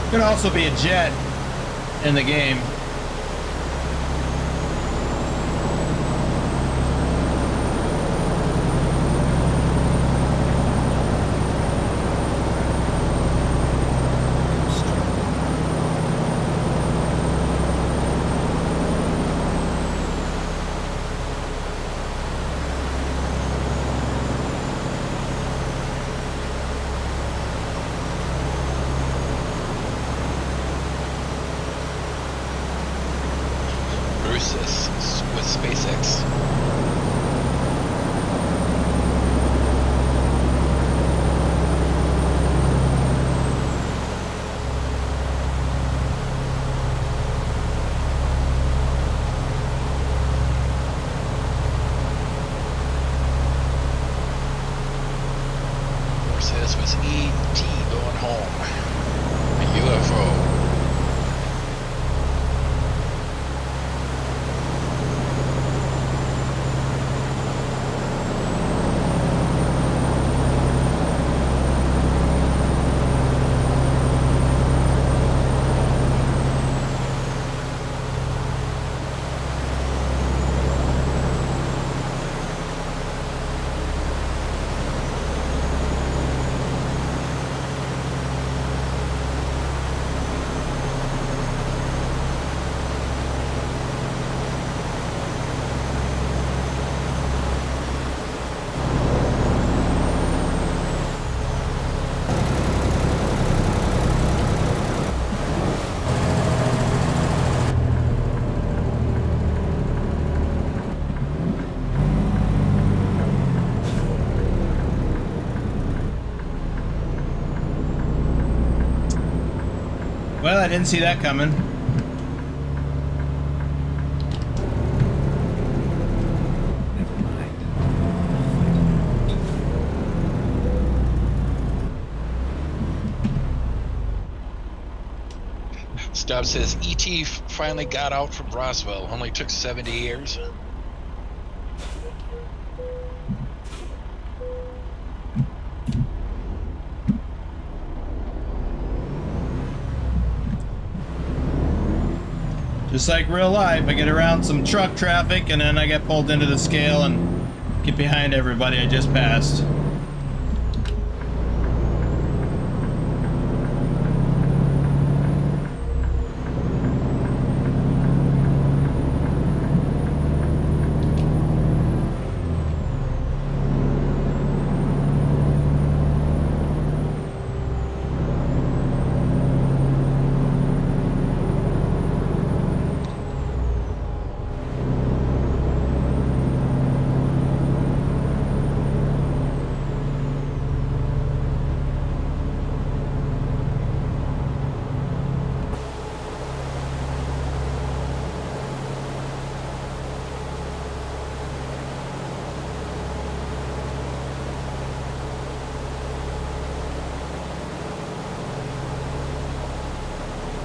Could also be a jet in the game. With SpaceX. This was ET going home. A UFO. Well, I didn't see that coming. Never mind. I'll fight it out. Stubb says ET finally got out from Roswell. Only took 70 years. Just like real life, I get around some truck traffic and then I get pulled into the scale and get behind everybody I just passed.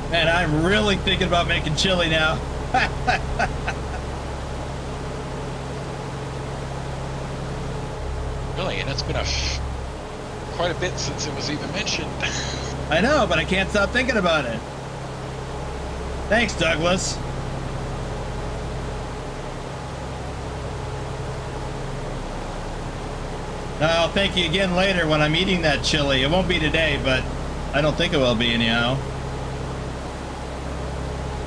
Man, I'm really thinking about making chili now. Really, and it's been quite a bit since it was even mentioned. I know, but I can't stop thinking about it. Thanks, Douglas. Now, I'll thank you again later when I'm eating that chili. It won't be today, but I don't think it will be anyhow.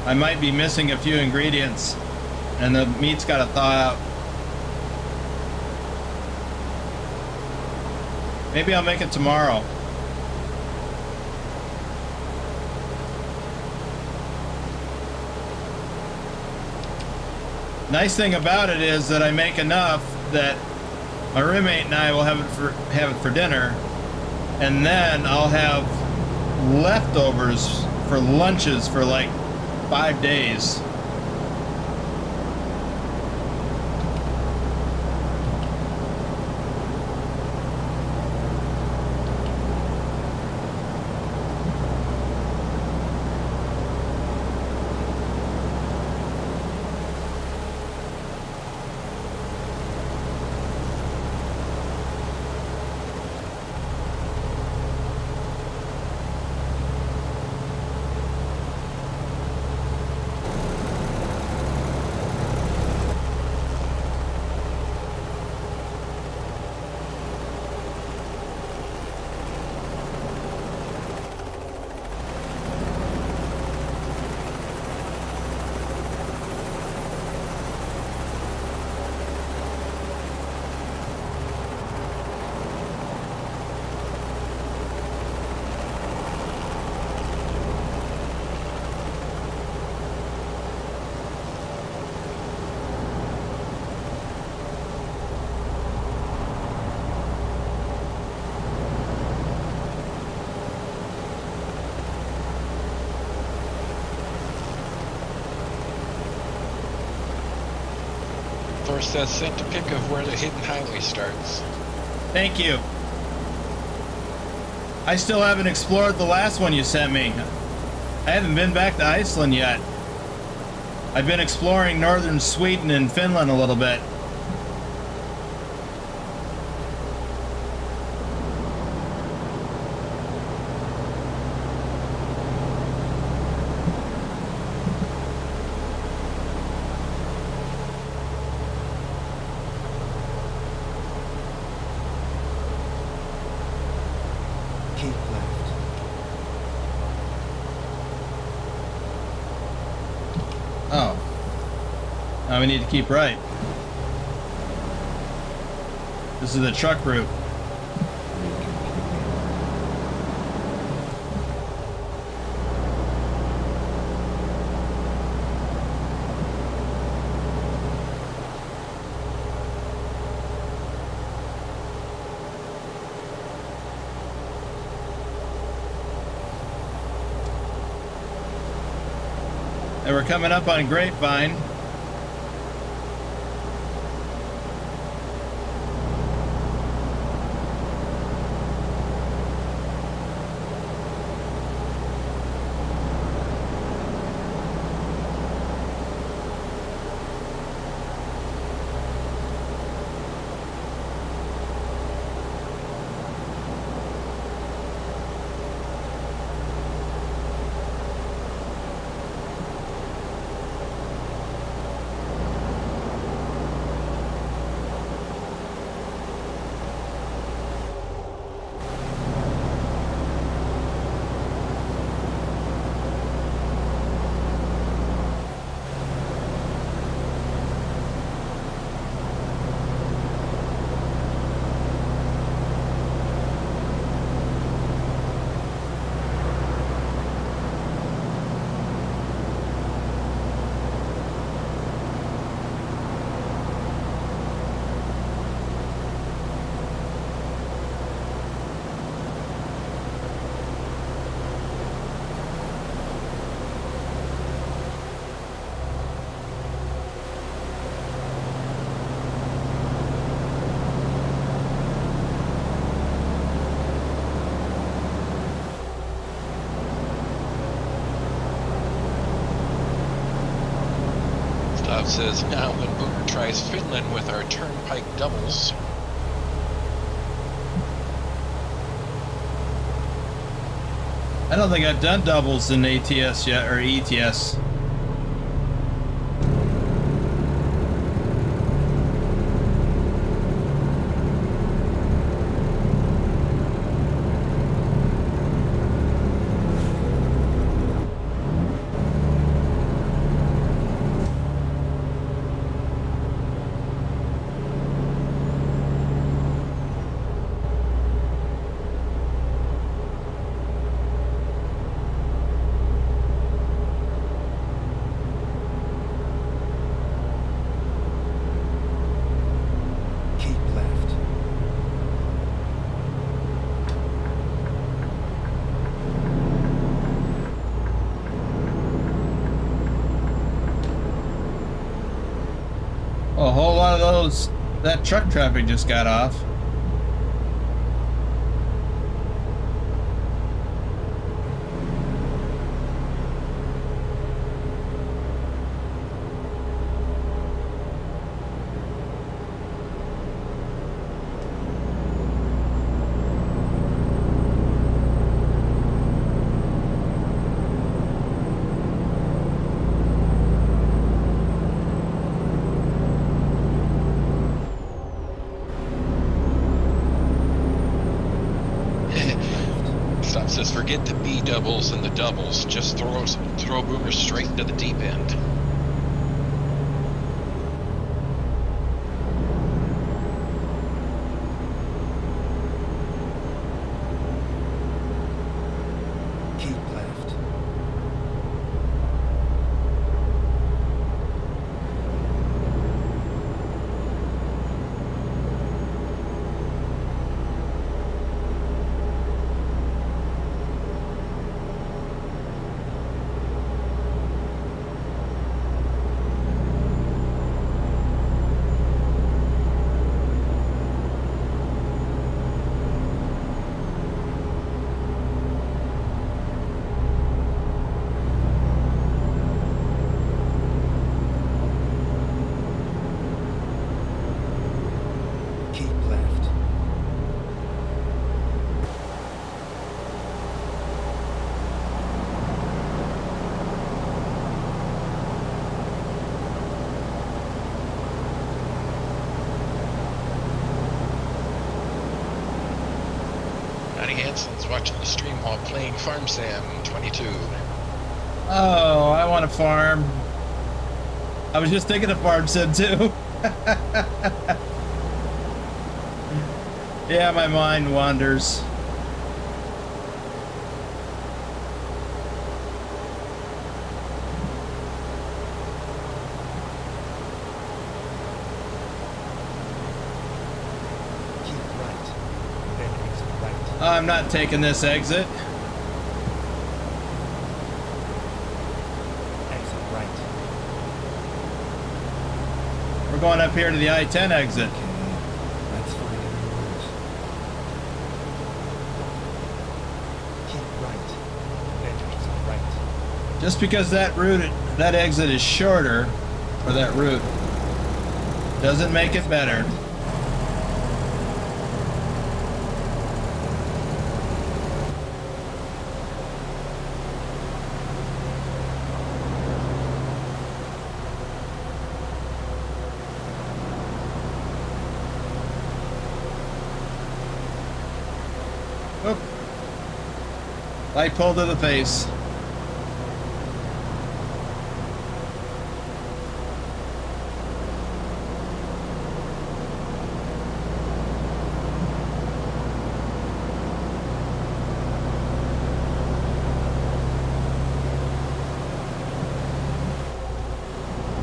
I might be missing a few ingredients, and the meat's got to thaw out. Maybe I'll make it tomorrow. Nice thing about it is that I make enough that my roommate and I will have it for dinner, and then I'll have leftovers for lunches for like 5 days. First, that sent a pic of where the hidden highway starts. Thank you. I still haven't explored the last one you sent me. I haven't been back to Iceland yet. I've been exploring northern Sweden and Finland a little bit. Keep left. Oh. Now we need to keep right. This is the truck route. And we're coming up on Grapevine. Bob says, now when Boomer tries Finland with our turnpike doubles. I don't think I've done doubles in ATS yet, or ETS. Keep left. A whole lot of those, that truck traffic just got off. Stop says, forget the B doubles and the doubles. Just throw Boomer straight into the deep end. Keep left. Keep left. Johnny Hansen's watching the stream while playing Farm Sam 22. Oh, I want to farm. I was just thinking of farm sim too. Yeah, my mind wanders. Keep right. Then exit right. I'm not taking this exit. Exit right. We're going up here to the I-10 exit. Okay. Let's find a new route. Keep right. Then exit right. Just because that exit is shorter, or that route, doesn't make it better. Oop. Light pull to the face.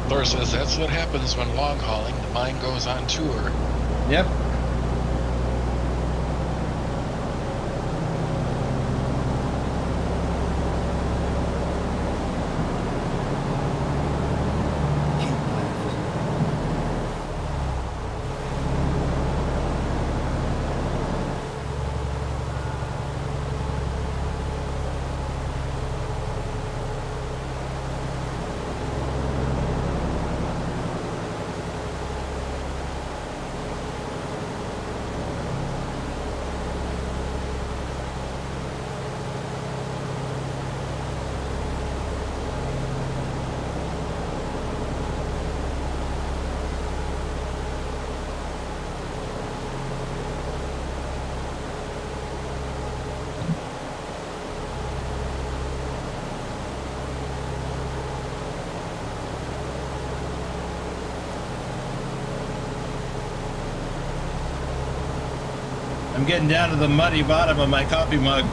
Laura says that's what happens when long hauling. The mind goes on tour. Yep. Keep left. I'm getting down to the muddy bottom of my coffee mug.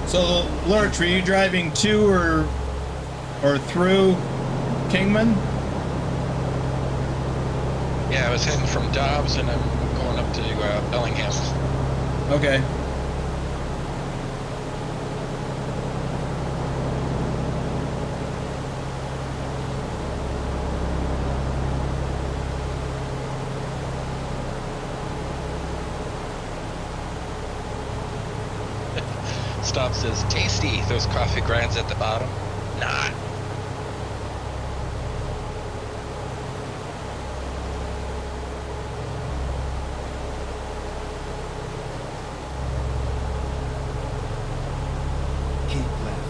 So, Lurch, were you driving to or through Kingman? Yeah, I was heading from Dobbs and I'm going up to Bellingham. Okay. Stop says, tasty, those coffee grinds at the bottom. Not. Keep left.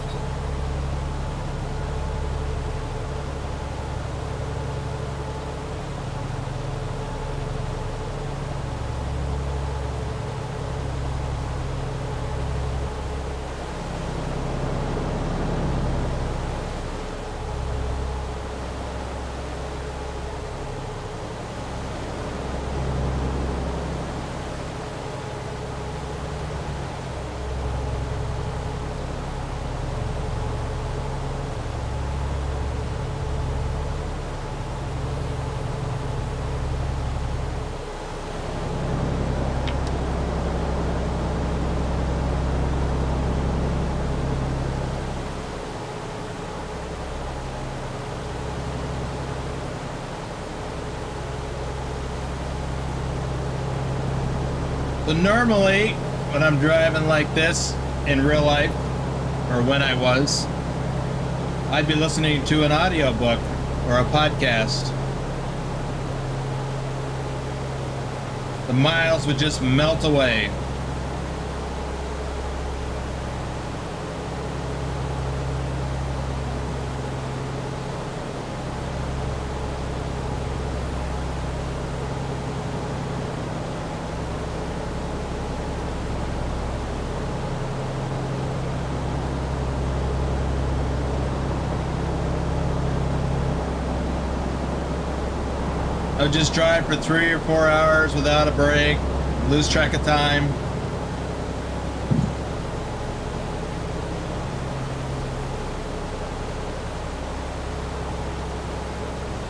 So normally, when I'm driving like this in real life, or when I was, I'd be listening to an audiobook or a podcast. The miles would just melt away. I would just drive for 3 or 4 hours without a break, lose track of time.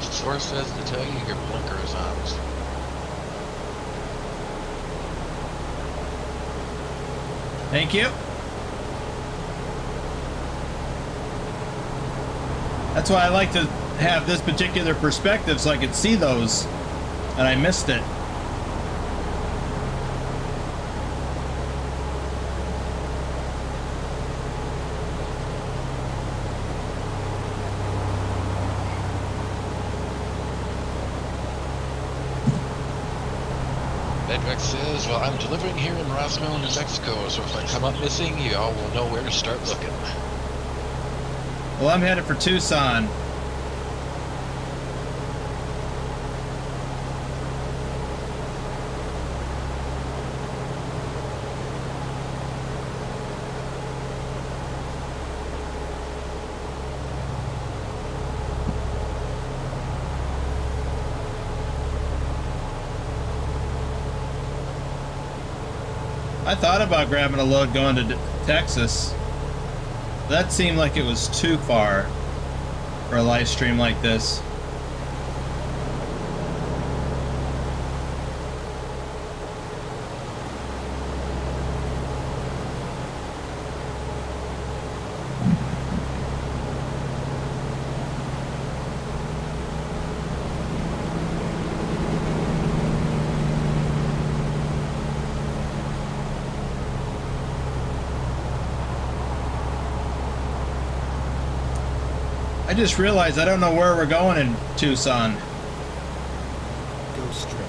Source says to tell you your blinker is on. Thank you. That's why I like to have this particular perspective so I could see those, and I missed it. Bedrex says, well, I'm delivering here in Roswell, New Mexico, so if I come up missing, you all will know where to start looking. Well, I'm headed for Tucson. I thought about grabbing a load going to Texas. That seemed like it was too far for a live stream like this. I just realized I don't know where we're going in Tucson. Go straight.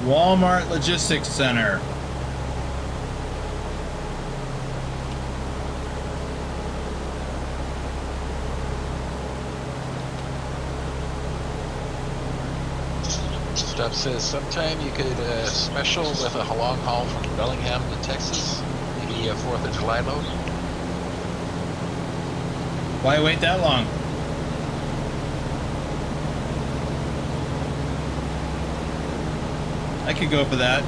Walmart Logistics Center. Stuff says sometime you could special with a long haul from Bellingham to Texas, maybe a 4th of July load. Why wait that long? I could go for that.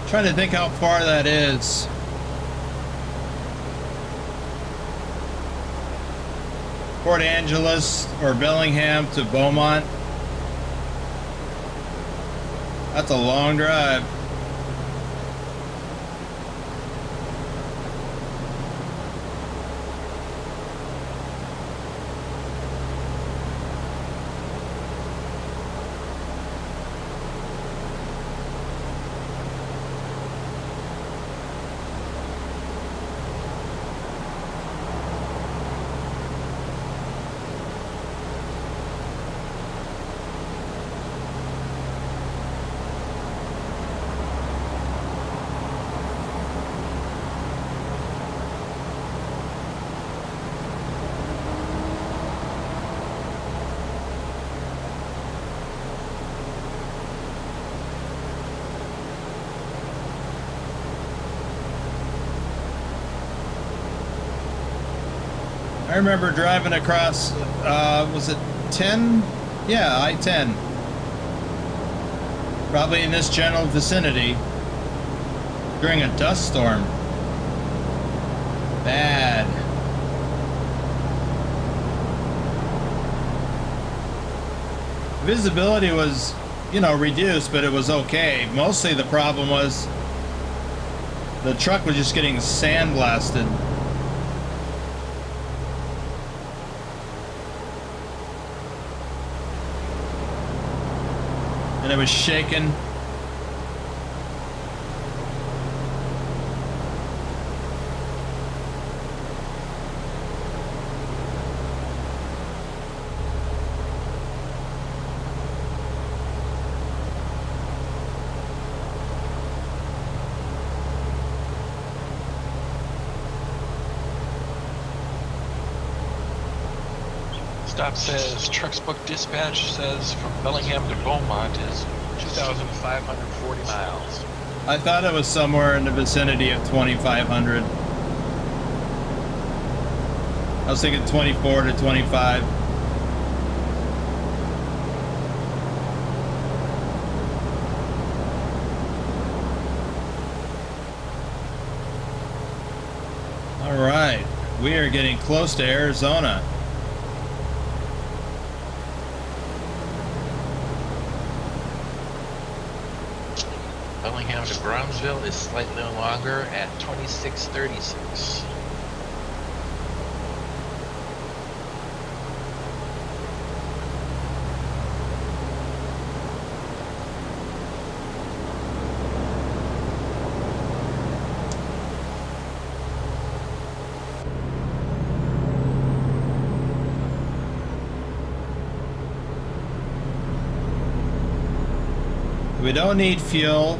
Trying to think how far that is. Port Angeles or Bellingham to Beaumont. That's a long drive. I remember driving across, was it 10? Yeah, I-10. Probably in this general vicinity during a dust storm. Bad. Visibility was, you know, reduced, but it was okay. Mostly the problem was the truck was just getting sandblasted. And it was shaking. Stop says trucks book dispatch says from Bellingham to Beaumont is 2,540 miles. I thought it was somewhere in the vicinity of 2,500. I was thinking 24 to 25. All right, we are getting close to Arizona. Bellingham to Brownsville is slightly longer at 26:36. We don't need fuel.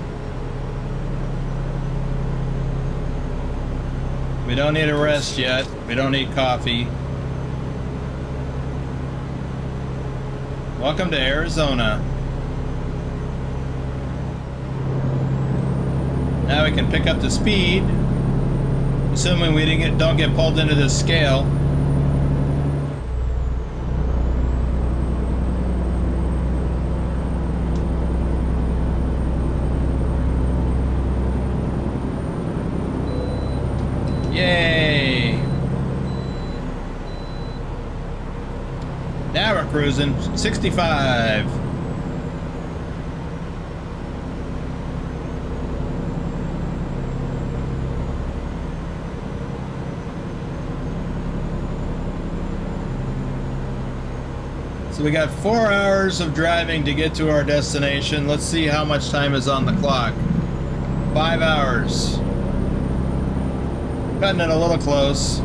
We don't need a rest yet. We don't need coffee. Welcome to Arizona. Now we can pick up the speed, assuming we don't get pulled into this scale. Yay! Now we're cruising 65. So we got 4 hours of driving to get to our destination. Let's see how much time is on the clock. 5 hours. Cutting it a little close.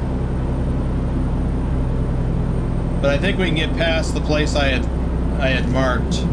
But I think we can get past the place I had marked.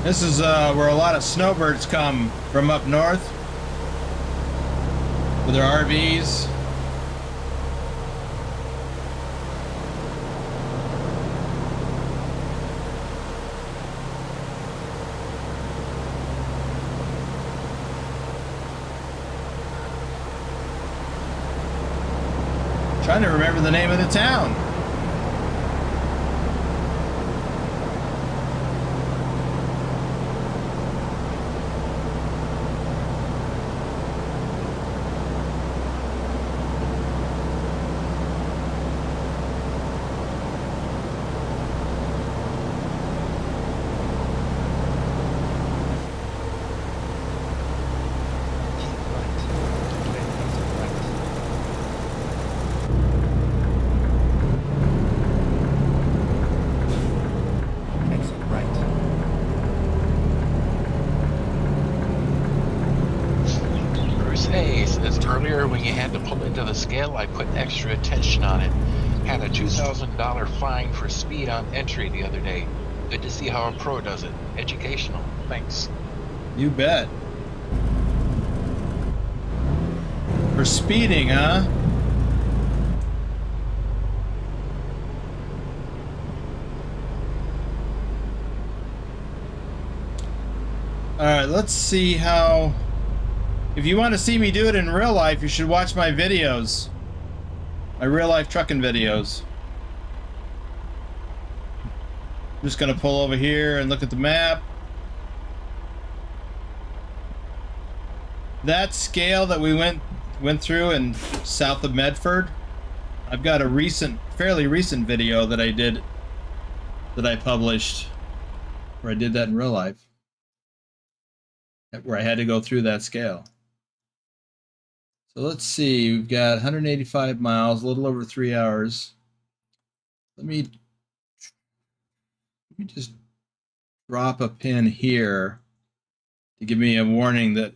This is where a lot of snowbirds come from up north with their RVs. Trying to remember the name of the town. When you had to pull into the scale, I put extra attention on it. Had a $2,000 fine for speed on entry the other day. Good to see how a pro does it. Educational. Thanks. You bet. For speeding, huh? Alright, let's see how... If you want to see me do it in real life, you should watch my videos. My real life trucking videos. I'm just gonna pull over here and look at the map. That scale that we went through in south of Medford, I've got a fairly recent video that I did, that I published, where I did that in real life, where I had to go through that scale. So let's see, we've got 185 miles, a little over 3 hours. Let me just drop a pin here to give me a warning that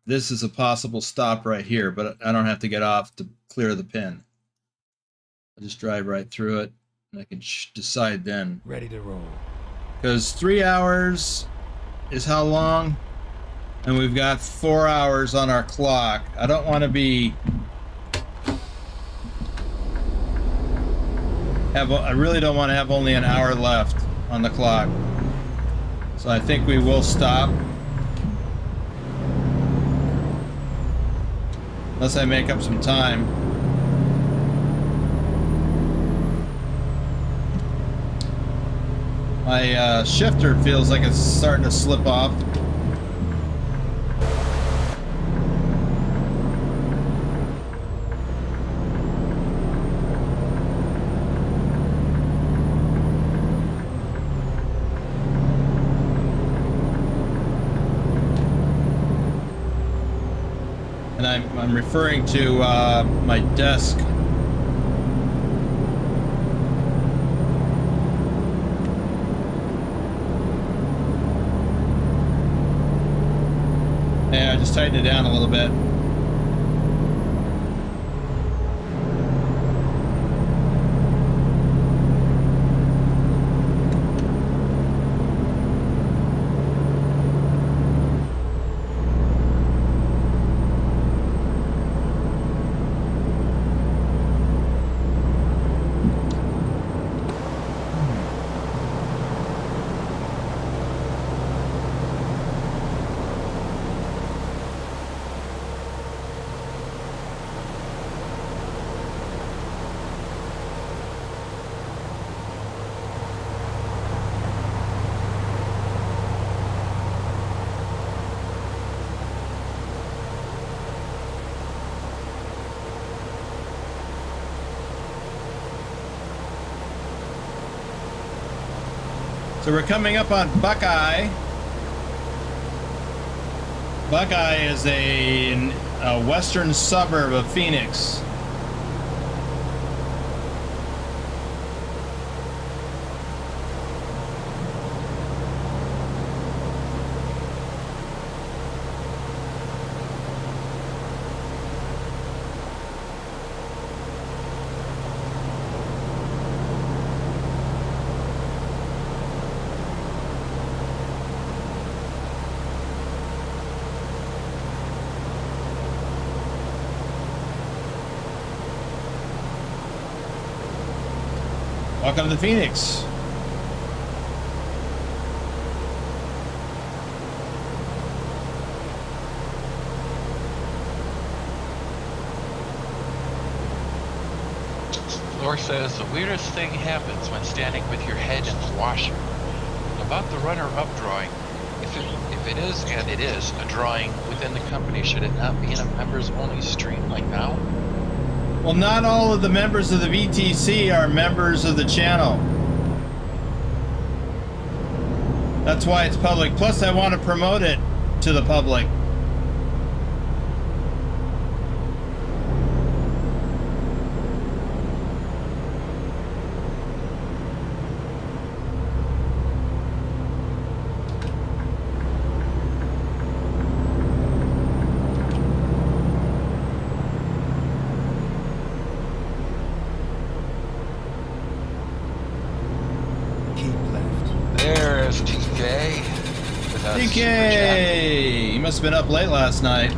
this is a possible stop right here, but I don't have to get off to clear the pin. I'll just drive right through it, and I can decide then. Ready to roll. Because 3 hours is how long? And we've got 4 hours on our clock. I don't want to be... I really don't want to have only an hour left on the clock. So I think we will stop. Unless I make up some time. My shifter feels like it's starting to slip off. I'm referring to my desk. Yeah, I just tightened it down a little bit. So we're coming up on Buckeye. Buckeye is a western suburb of Phoenix. Welcome to Phoenix. Lore says the weirdest thing happens when standing with your head in the washer. About the runner-up drawing, if it is, and it is, a drawing within the company, should it not be in a members-only stream like now? Well, not all of the members of the VTC are members of the channel. That's why it's public. Plus, I want to promote it to the public. TK! You must have been up late last night.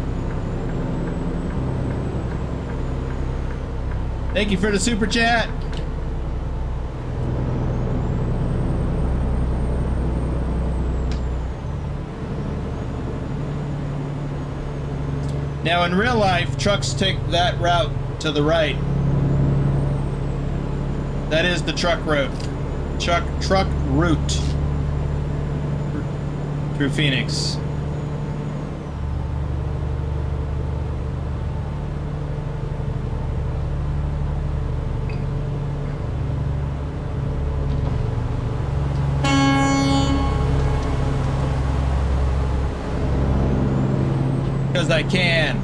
Thank you for the super chat. Now in real life, trucks take that route to the right. That is the truck route. Truck route. Through Phoenix. Because I can.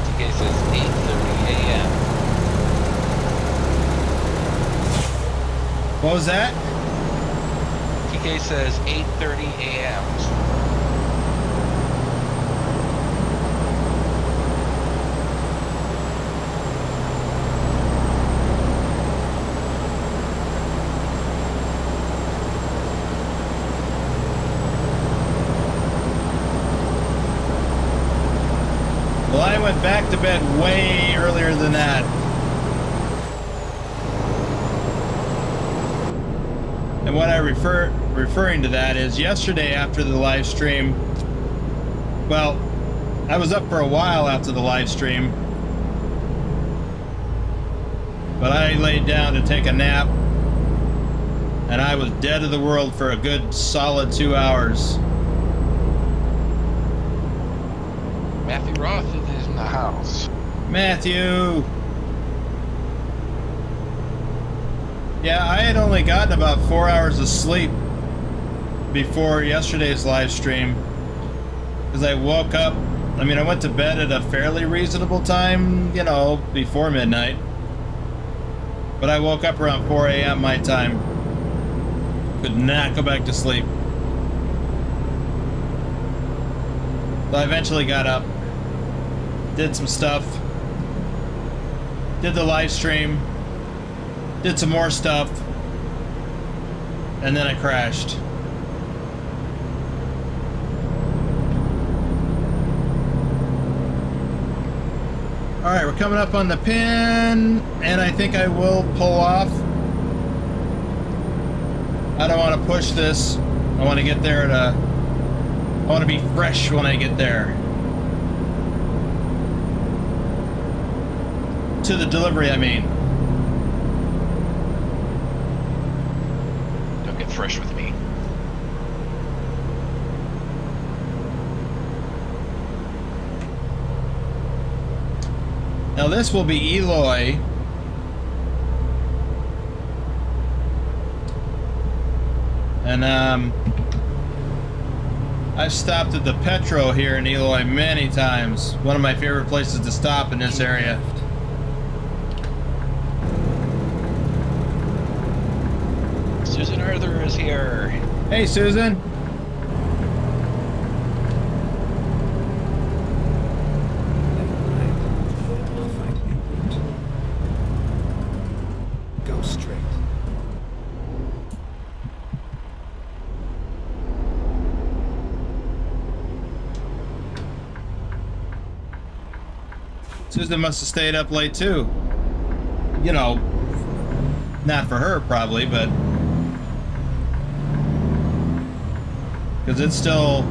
TK says 8:30 a.m. What was that? TK says 8:30 a.m. Well, I went back to bed way earlier than that. And what I referring to that is yesterday after the live stream, well, I was up for a while after the live stream, but I laid down to take a nap, and I was dead to the world for a good solid 2 hours. Matthew Roth is in the house. Matthew! Yeah, I had only gotten about 4 hours of sleep before yesterday's live stream. Because I woke up, I mean, I went to bed at a fairly reasonable time, you know, before midnight. But I woke up around 4 a.m. my time. Could not go back to sleep. So I eventually got up, did some stuff, did the live stream, did some more stuff, and then I crashed. Alright, we're coming up on the pin, and I think I will pull off. I don't want to push this. I want to get there I want to be fresh when I get there. To the delivery, I mean. Don't get fresh with me. Now this will be Eloy. And I've stopped at the Petro here in Eloy many times. One of my favorite places to stop in this area. Susan Arthur is here. Hey, Susan. Never mind. I'll find a new route. Go straight. Susan must have stayed up late too. You know, not for her probably, but because it's still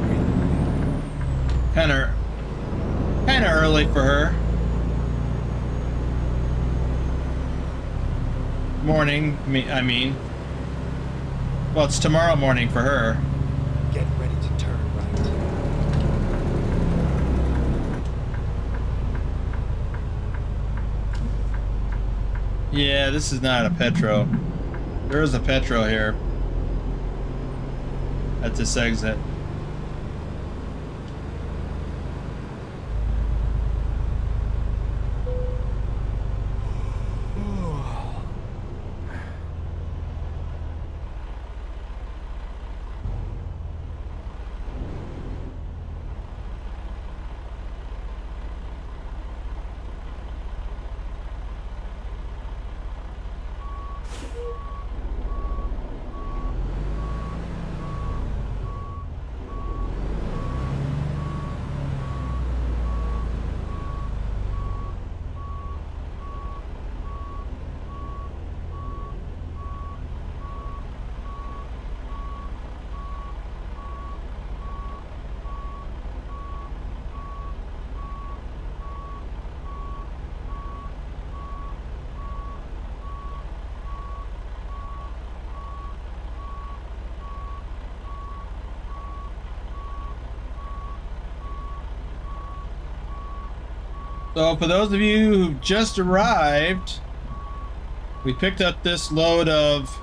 kind of early for her. Morning, I mean. Well, it's tomorrow morning for her. Get ready to turn right. Yeah, this is not a Petro. There is a Petro here at this exit. So for those of you who've just arrived, we picked up this load of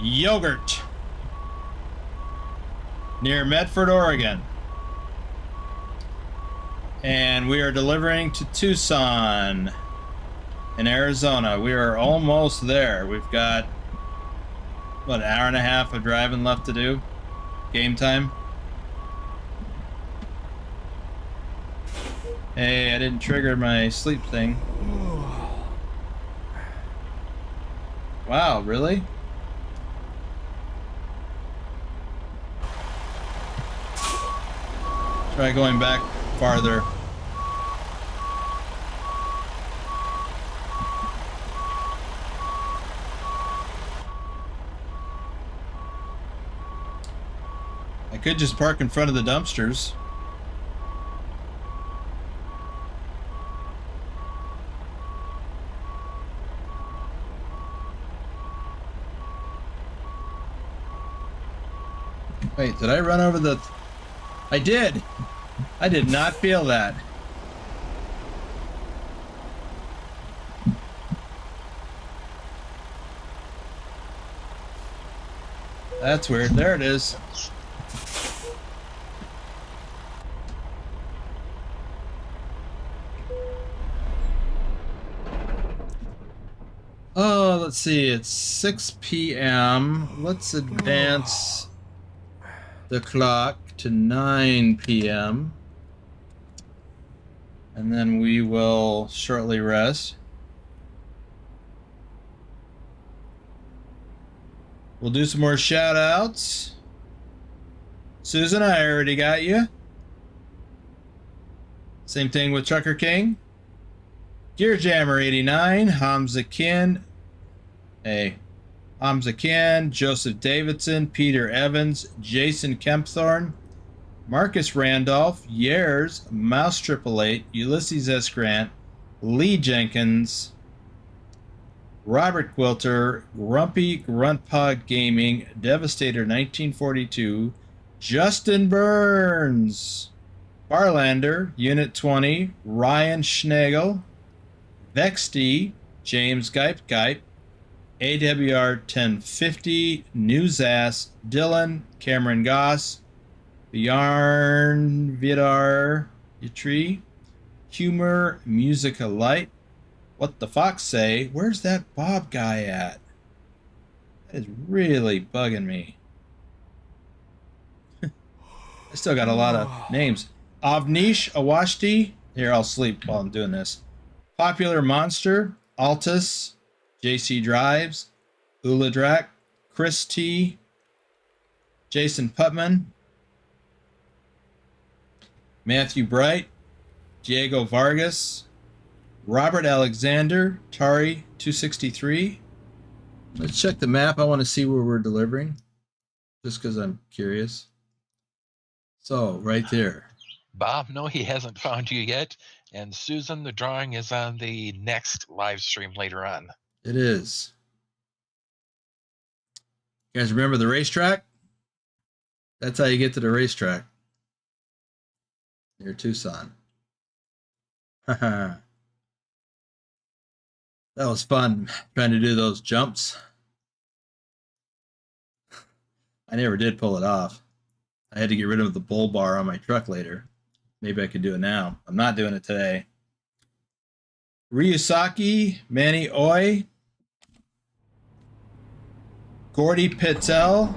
yogurt near Medford, Oregon. And we are delivering to Tucson in Arizona. We are almost there. We've got, what, an hour and a half of driving left to do? Game time. Hey, I didn't trigger my sleep thing. Wow, really? Try going back farther. I could just park in front of the dumpsters. Wait, did I run over the... I did! I did not feel that. That's weird. There it is. Oh, let's see. It's 6 p.m. Let's advance the clock to 9 p.m. And then we will shortly rest. We'll do some more shout outs. Susan, I already got you. Same thing with Trucker King. Gear Jammer 89, Hamza Kin, Joseph Davidson, Peter Evans, Jason Kempthorne, Marcus Randolph, Years, Mouse 888, Ulysses S. Grant, Lee Jenkins, Robert Quilter, Grumpy Gruntpod Gaming, Devastator 1942, Justin Burns, Barlander, Unit 20, Ryan Schnagel, Vexty, James Gipe, AWR 1050, Newsass, Dylan, Cameron Goss, Bjarn Vidar Yatri, Humor, Musica Light, What the Fox Say, where's that Bob guy at? That is really bugging me. I still got a lot of names. Avnish Awashti, here I'll sleep while I'm doing this. Popular Monster, Altus, JC Drives, Uladrak, Chris T, Jason Putman, Matthew Bright, Diego Vargas, Robert Alexander, Tari 263. Let's check the map. I want to see where we're delivering, just because I'm curious. So, right there. Bob, no, he hasn't found you yet. And Susan, the drawing is on the next live stream later on. It is. You guys remember the racetrack? That's how you get to the racetrack. Near Tucson. That was fun trying to do those jumps. I never did pull it off. I had to get rid of the bull bar on my truck later. Maybe I could do it now. I'm not doing it today. Ryusaki, Manny Oi, Gordy Pitzel,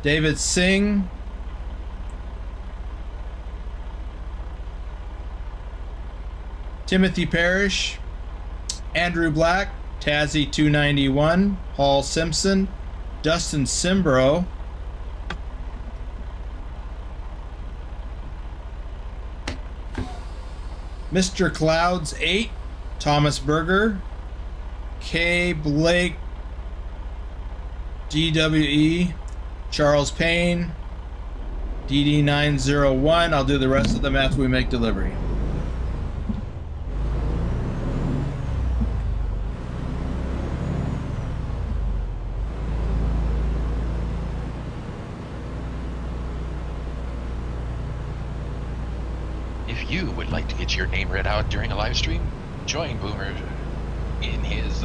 David Singh, Timothy Parrish, Andrew Black, Tazzy 291, Paul Simpson, Dustin Simbro, Mr. Clouds 8, Thomas Berger, K. Blake, DWE, Charles Payne, DD901. I'll do the rest of them after we make delivery. If you would like to get your name read out during a live stream, join Boomer in his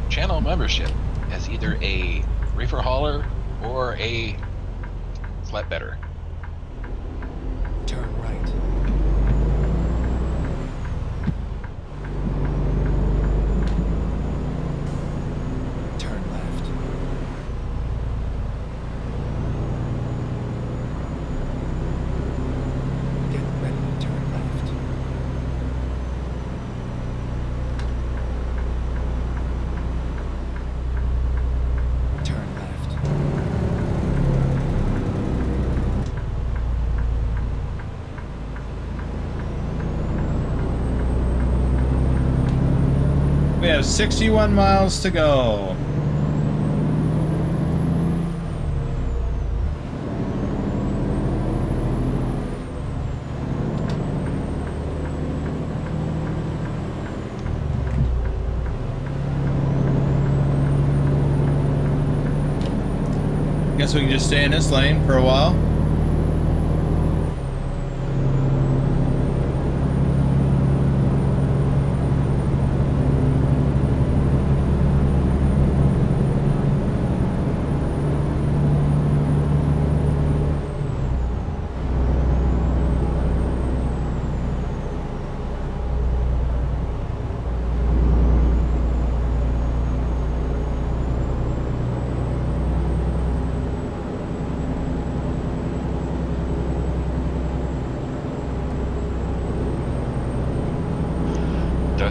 channel membership as either a reefer hauler or a flatbedder. Turn right. Turn left. Get ready to turn left. Turn left. We have 61 miles to go. Guess we can just stay in this lane for a while.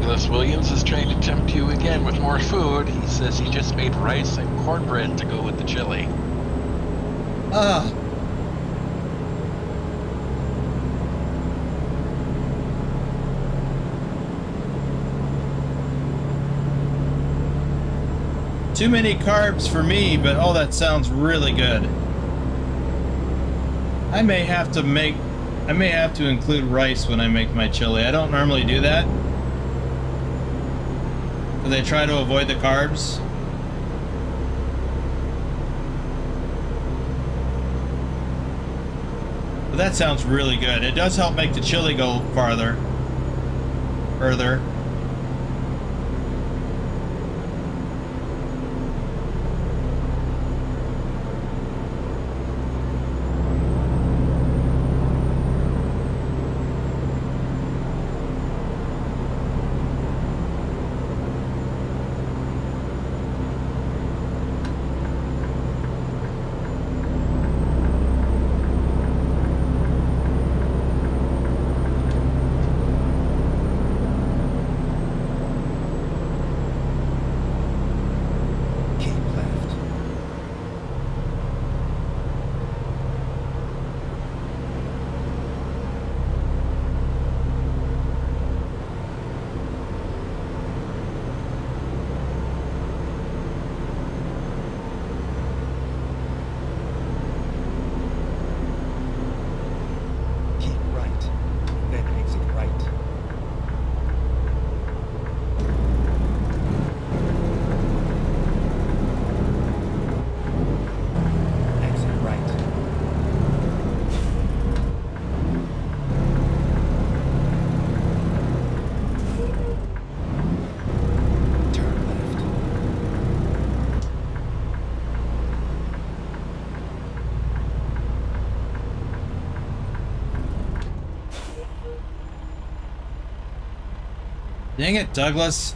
Douglas Williams is trying to tempt you again with more food. He says he just made rice and cornbread to go with the chili. Ah. Too many carbs for me, but oh, that sounds really good. I may have to include rice when I make my chili. I don't normally do that, because I try to avoid the carbs. But that sounds really good. It does help make the chili go further. Dang it, Douglas.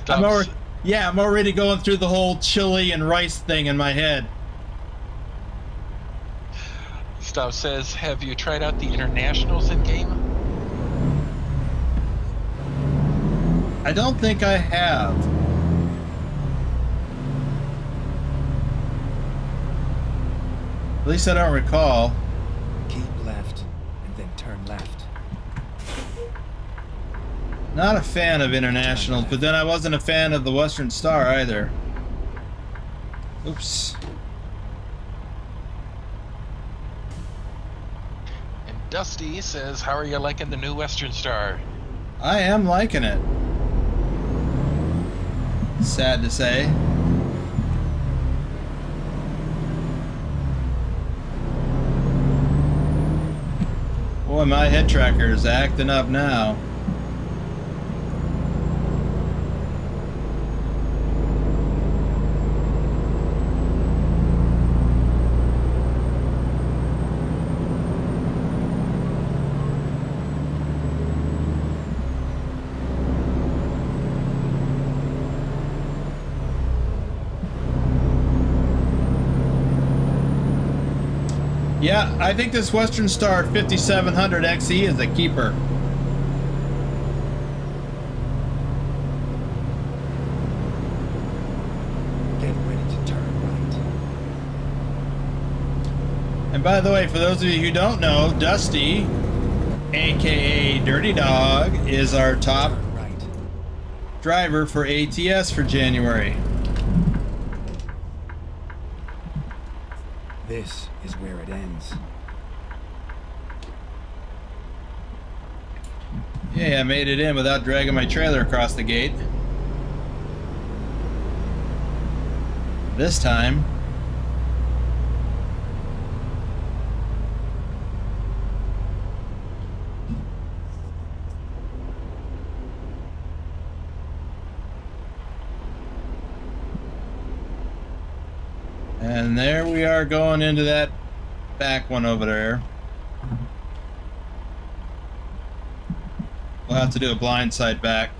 I'm already going through the whole chili and rice thing in my head. Stav says, have you tried out the internationals in game? I don't think I have. At least I don't recall. Keep left, and then turn left. Not a fan of internationals, but then I wasn't a fan of the Western Star either. Oops. And Dusty says, how are you liking the new Western Star? I am liking it. Sad to say. Boy, my head tracker is acting up now. Yeah, I think this Western Star 5700 XE is a keeper. Get ready to turn right. And by the way, for those of you who don't know, Dusty, aka Dirty Dog, is our top Turn right. driver for ATS for January. This is where it ends. Yeah, I made it in without dragging my trailer across the gate. This time. And there we are going into that back one over there. We'll have to do a blind side back.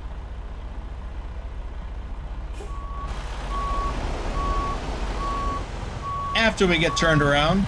After we get turned around.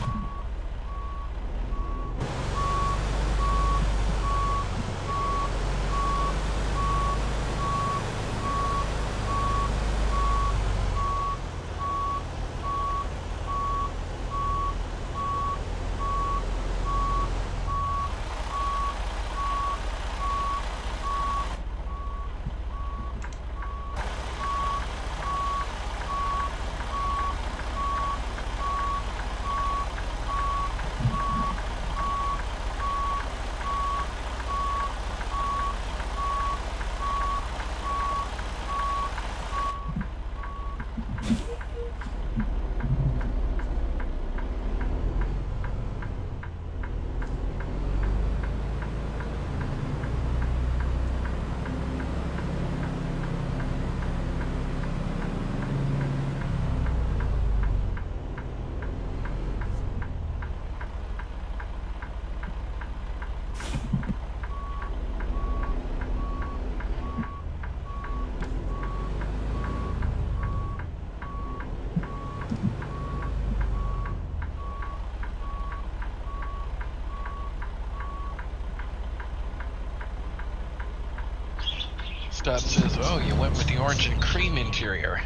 Stop says, "Oh, you went with the orange and cream interior."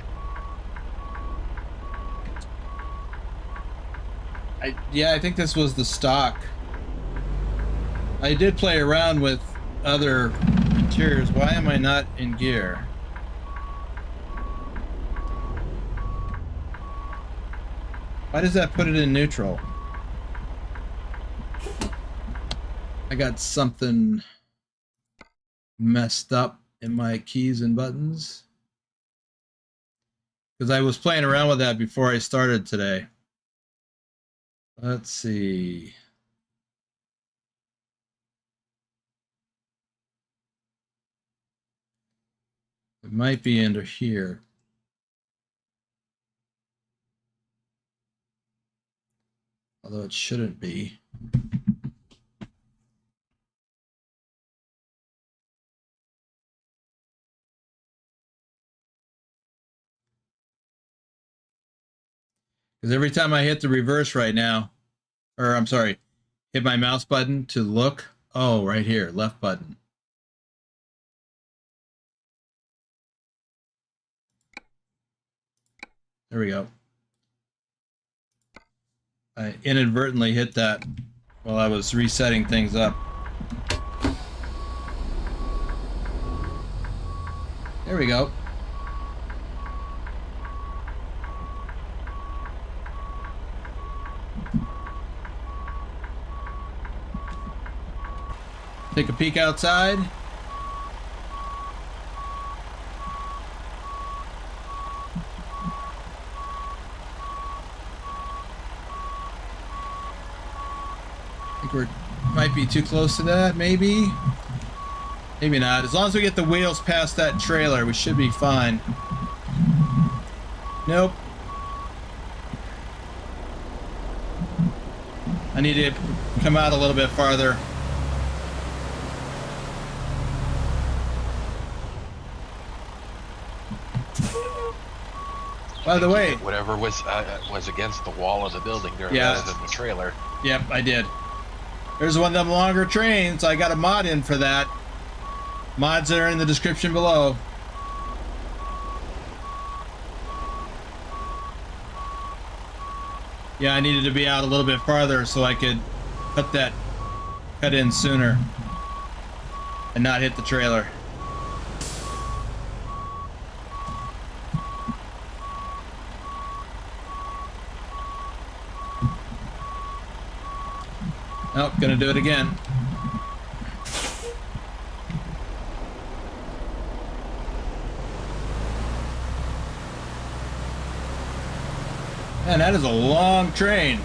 Yeah, I think this was the stock. I did play around with other interiors. Why am I not in gear? Why does that put it in neutral? I got something messed up in my keys and buttons. Because I was playing around with that before I started today. Let's see. It might be under here. Although it shouldn't be. Because every time I hit the reverse right now, or I'm sorry, hit my mouse button to look, oh, right here, left button. There we go. I inadvertently hit that while I was resetting things up. There we go. Take a peek outside. I think we might be too close to that, maybe. Maybe not. As long as we get the wheels past that trailer, we should be fine. Nope. I need to come out a little bit farther. By the way, whatever was against the wall of the building there, yeah, rather than the trailer. Yep, I did. There's one of them longer trains. I got a mod in for that. Mods are in the description below. Yeah, I needed to be out a little bit farther so I could cut in sooner and not hit the trailer. Nope, gonna do it again. Man, that is a long train.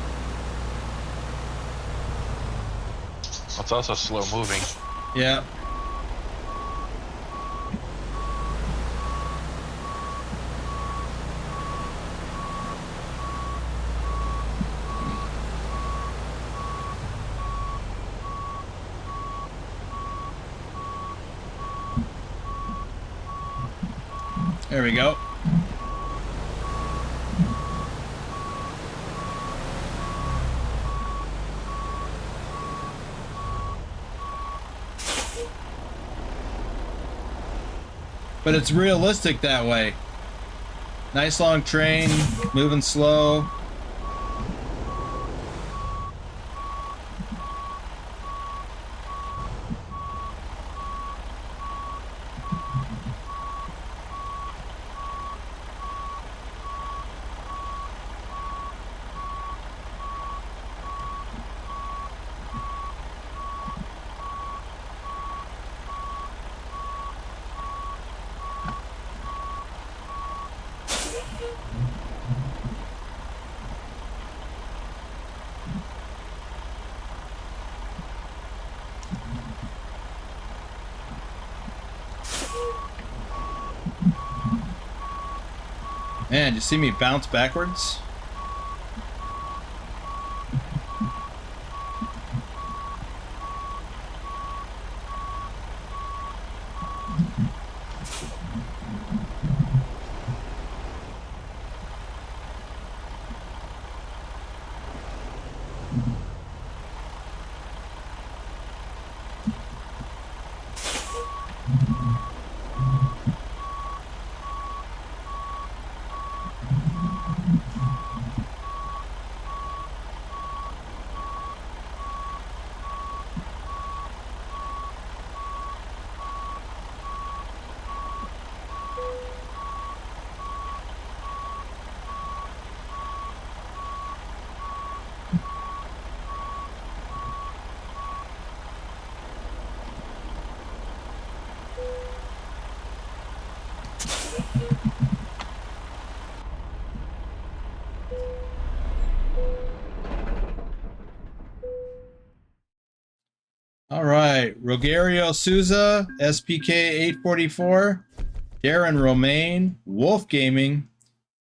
It's also slow moving. Yeah. There we go. But it's realistic that way. Nice long train, moving slow. Man, you see me bounce backwards? All right, Rogerio Souza, SPK 844, Darren Romaine, Wolf Gaming,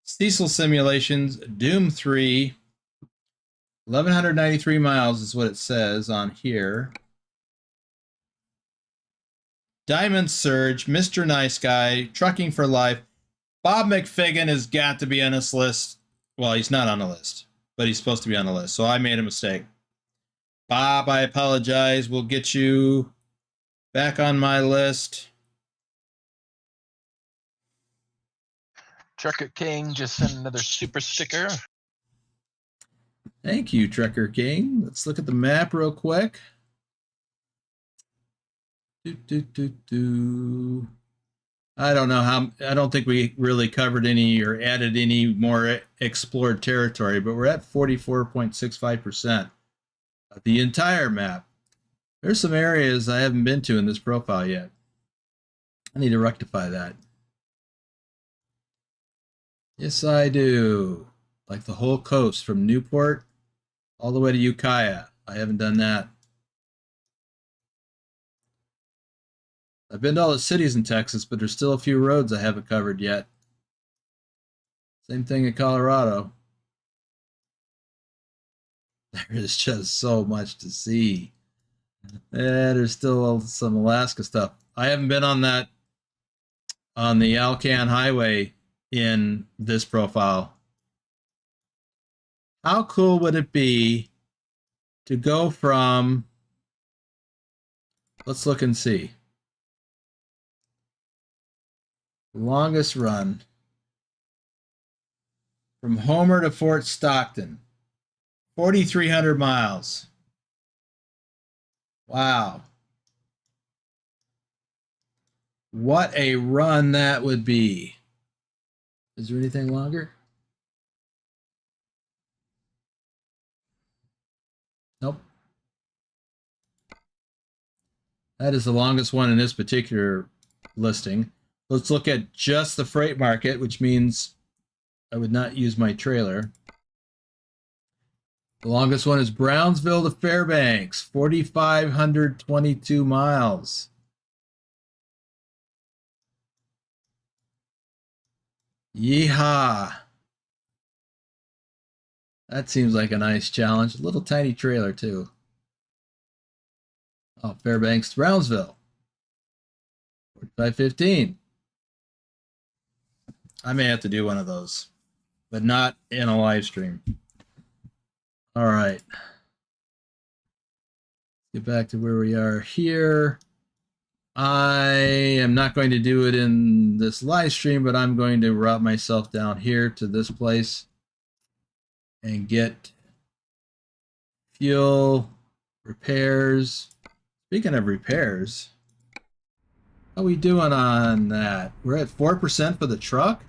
SiSL Simulations, Doom 3, 1,193 miles is what it says on here. Diamond Surge, Mr. Nice Guy, Trucking for Life. Bob McFiggin has got to be on this list. Well, he's not on the list, but he's supposed to be on the list, so I made a mistake. Bob, I apologize. We'll get you back on my list. Trucker King just sent another super sticker. Thank you, Trucker King. Let's look at the map real quick. I don't know how. I don't think we really covered any or added any more explored territory, but we're at 44.65% of the entire map. There's some areas I haven't been to in this profile yet. I need to rectify that. Yes, I do. Like the whole coast from Newport all the way to Ukiah. I haven't done that. I've been to all the cities in Texas, but there's still a few roads I haven't covered yet. Same thing in Colorado. There is just so much to see. Yeah, there's still some Alaska stuff. I haven't been on the Alcan Highway in this profile. How cool would it be to go from, let's look and see. Longest run from Homer to Fort Stockton, 4,300 miles. Wow. What a run that would be. Is there anything longer? Nope. That is the longest one in this particular listing. Let's look at just the freight market, which means I would not use my trailer. The longest one is Brownsville to Fairbanks, 4,522 miles. Yeehaw. That seems like a nice challenge. A little tiny trailer, too. Oh, Fairbanks to Brownsville, 4,515. I may have to do one of those, but not in a live stream. All right. Get back to where we are here. I am not going to do it in this live stream, but I'm going to route myself down here to this place and get fuel, repairs. Speaking of repairs, how are we doing on that? We're at 4% for the truck?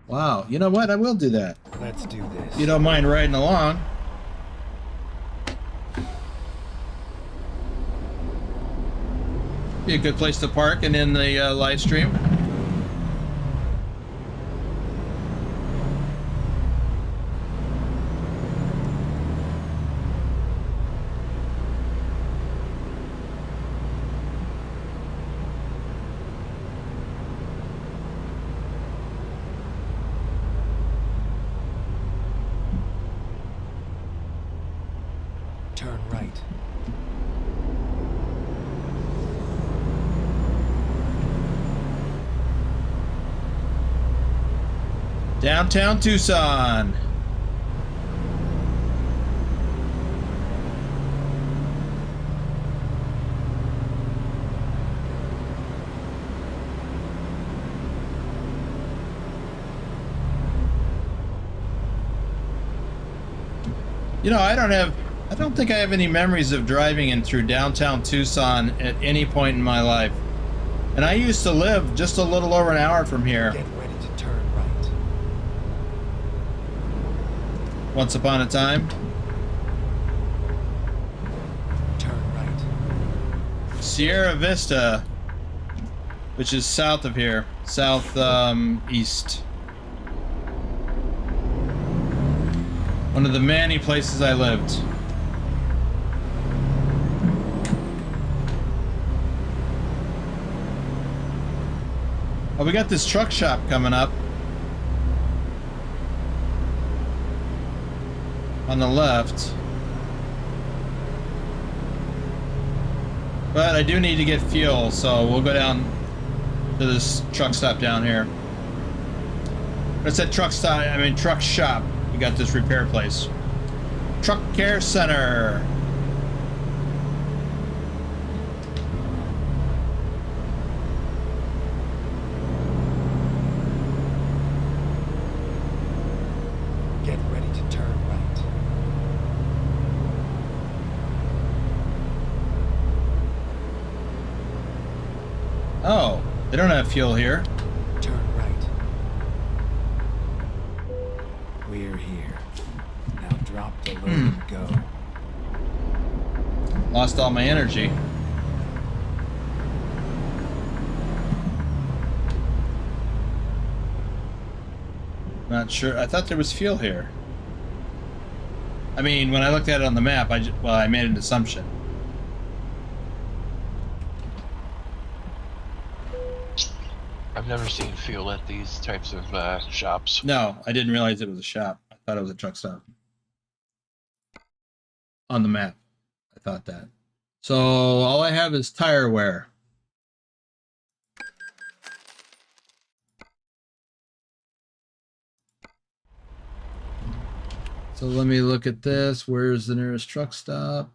Wow, you know what? I will do that. Let's do this. If you don't mind riding along. Be a good place to park and in the live stream. Turn right. Downtown Tucson. You know, I don't think I have any memories of driving in through downtown Tucson at any point in my life. And I used to live just a little over an hour from here. Get ready to turn right. Once upon a time. Turn right. Sierra Vista, which is south of here, east. One of the many places I lived. Oh, we got this truck shop coming up on the left. But I do need to get fuel, so we'll go down to this truck stop down here. But it's a truck stop, I mean truck shop. We got this repair place. Truck Care Center. Get ready to turn right. Oh, they don't have fuel here. Turn right. We're here. Now drop the load and go. Lost all my energy. Not sure. I thought there was fuel here. I mean, when I looked at it on the map, I made an assumption. I've never seen fuel at these types of shops. No, I didn't realize it was a shop. I thought it was a truck stop. On the map, I thought that. So all I have is tire wear. So let me look at this. Where's the nearest truck stop?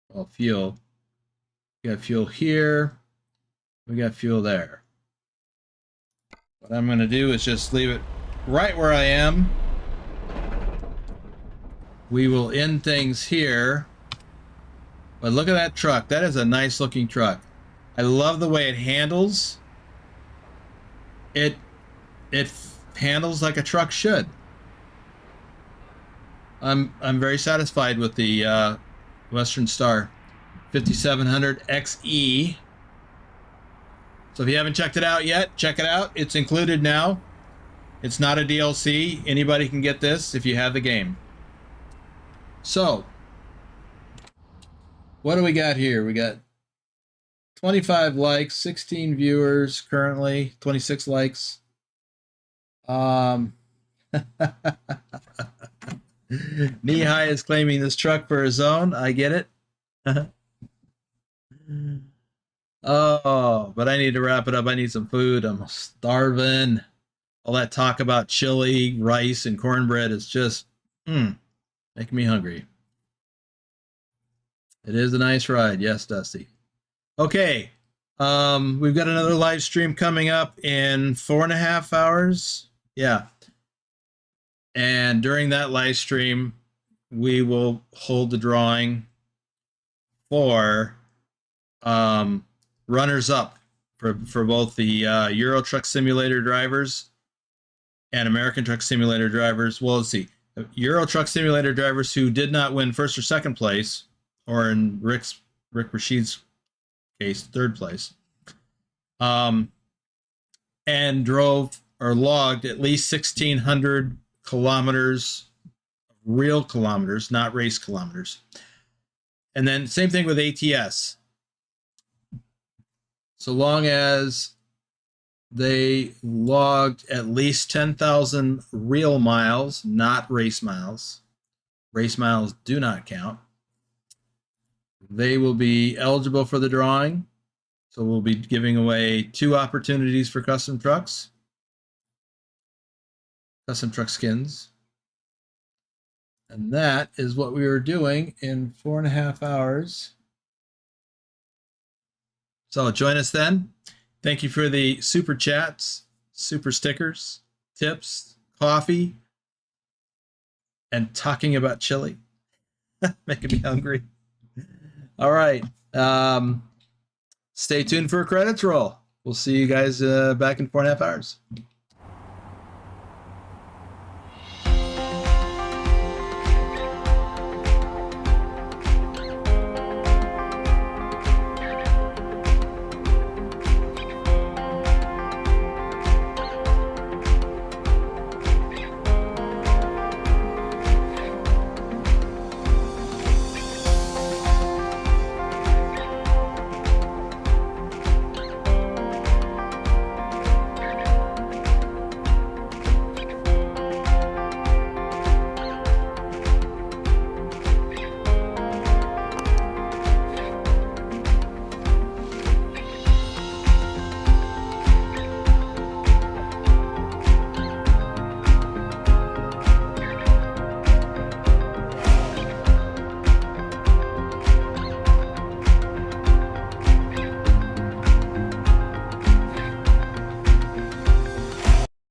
Well, fuel. We got fuel here. We got fuel there. What I'm going to do is just leave it right where I am. We will end things here. But look at that truck. That is a nice looking truck. I love the way it handles. It handles like a truck should. I'm very satisfied with the Western Star 5700 XE. So if you haven't checked it out yet, check it out. It's included now. It's not a DLC. Anybody can get this if you have the game. So, what do we got here? We got 25 likes, 16 viewers currently, 26 likes. Knee-High is claiming this truck for his own. I get it. Oh, but I need to wrap it up. I need some food. I'm starving. All that talk about chili, rice, and cornbread is just making me hungry. It is a nice ride. Yes, Dusty. Okay. We've got another live stream coming up in 4.5 hours. Yeah. And during that live stream, we will hold the drawing for runners up for both the Euro Truck Simulator drivers and American Truck Simulator drivers. Well, let's see. Euro Truck Simulator drivers who did not win first or second place, or in Rick Rashid's case, third place, and drove or logged at least 1,600 kilometers, real kilometers, not race kilometers. And then same thing with ATS. So long as they logged at least 10,000 real miles, not race miles. Race miles do not count. They will be eligible for the drawing. So we'll be giving away 2 opportunities for custom trucks. Custom truck skins. And that is what we were doing in 4.5 hours. So join us then. Thank you for the super chats, super stickers, tips, coffee, and talking about chili. Making me hungry. All right. Stay tuned for a credits roll. We'll see you guys back in 4.5 hours.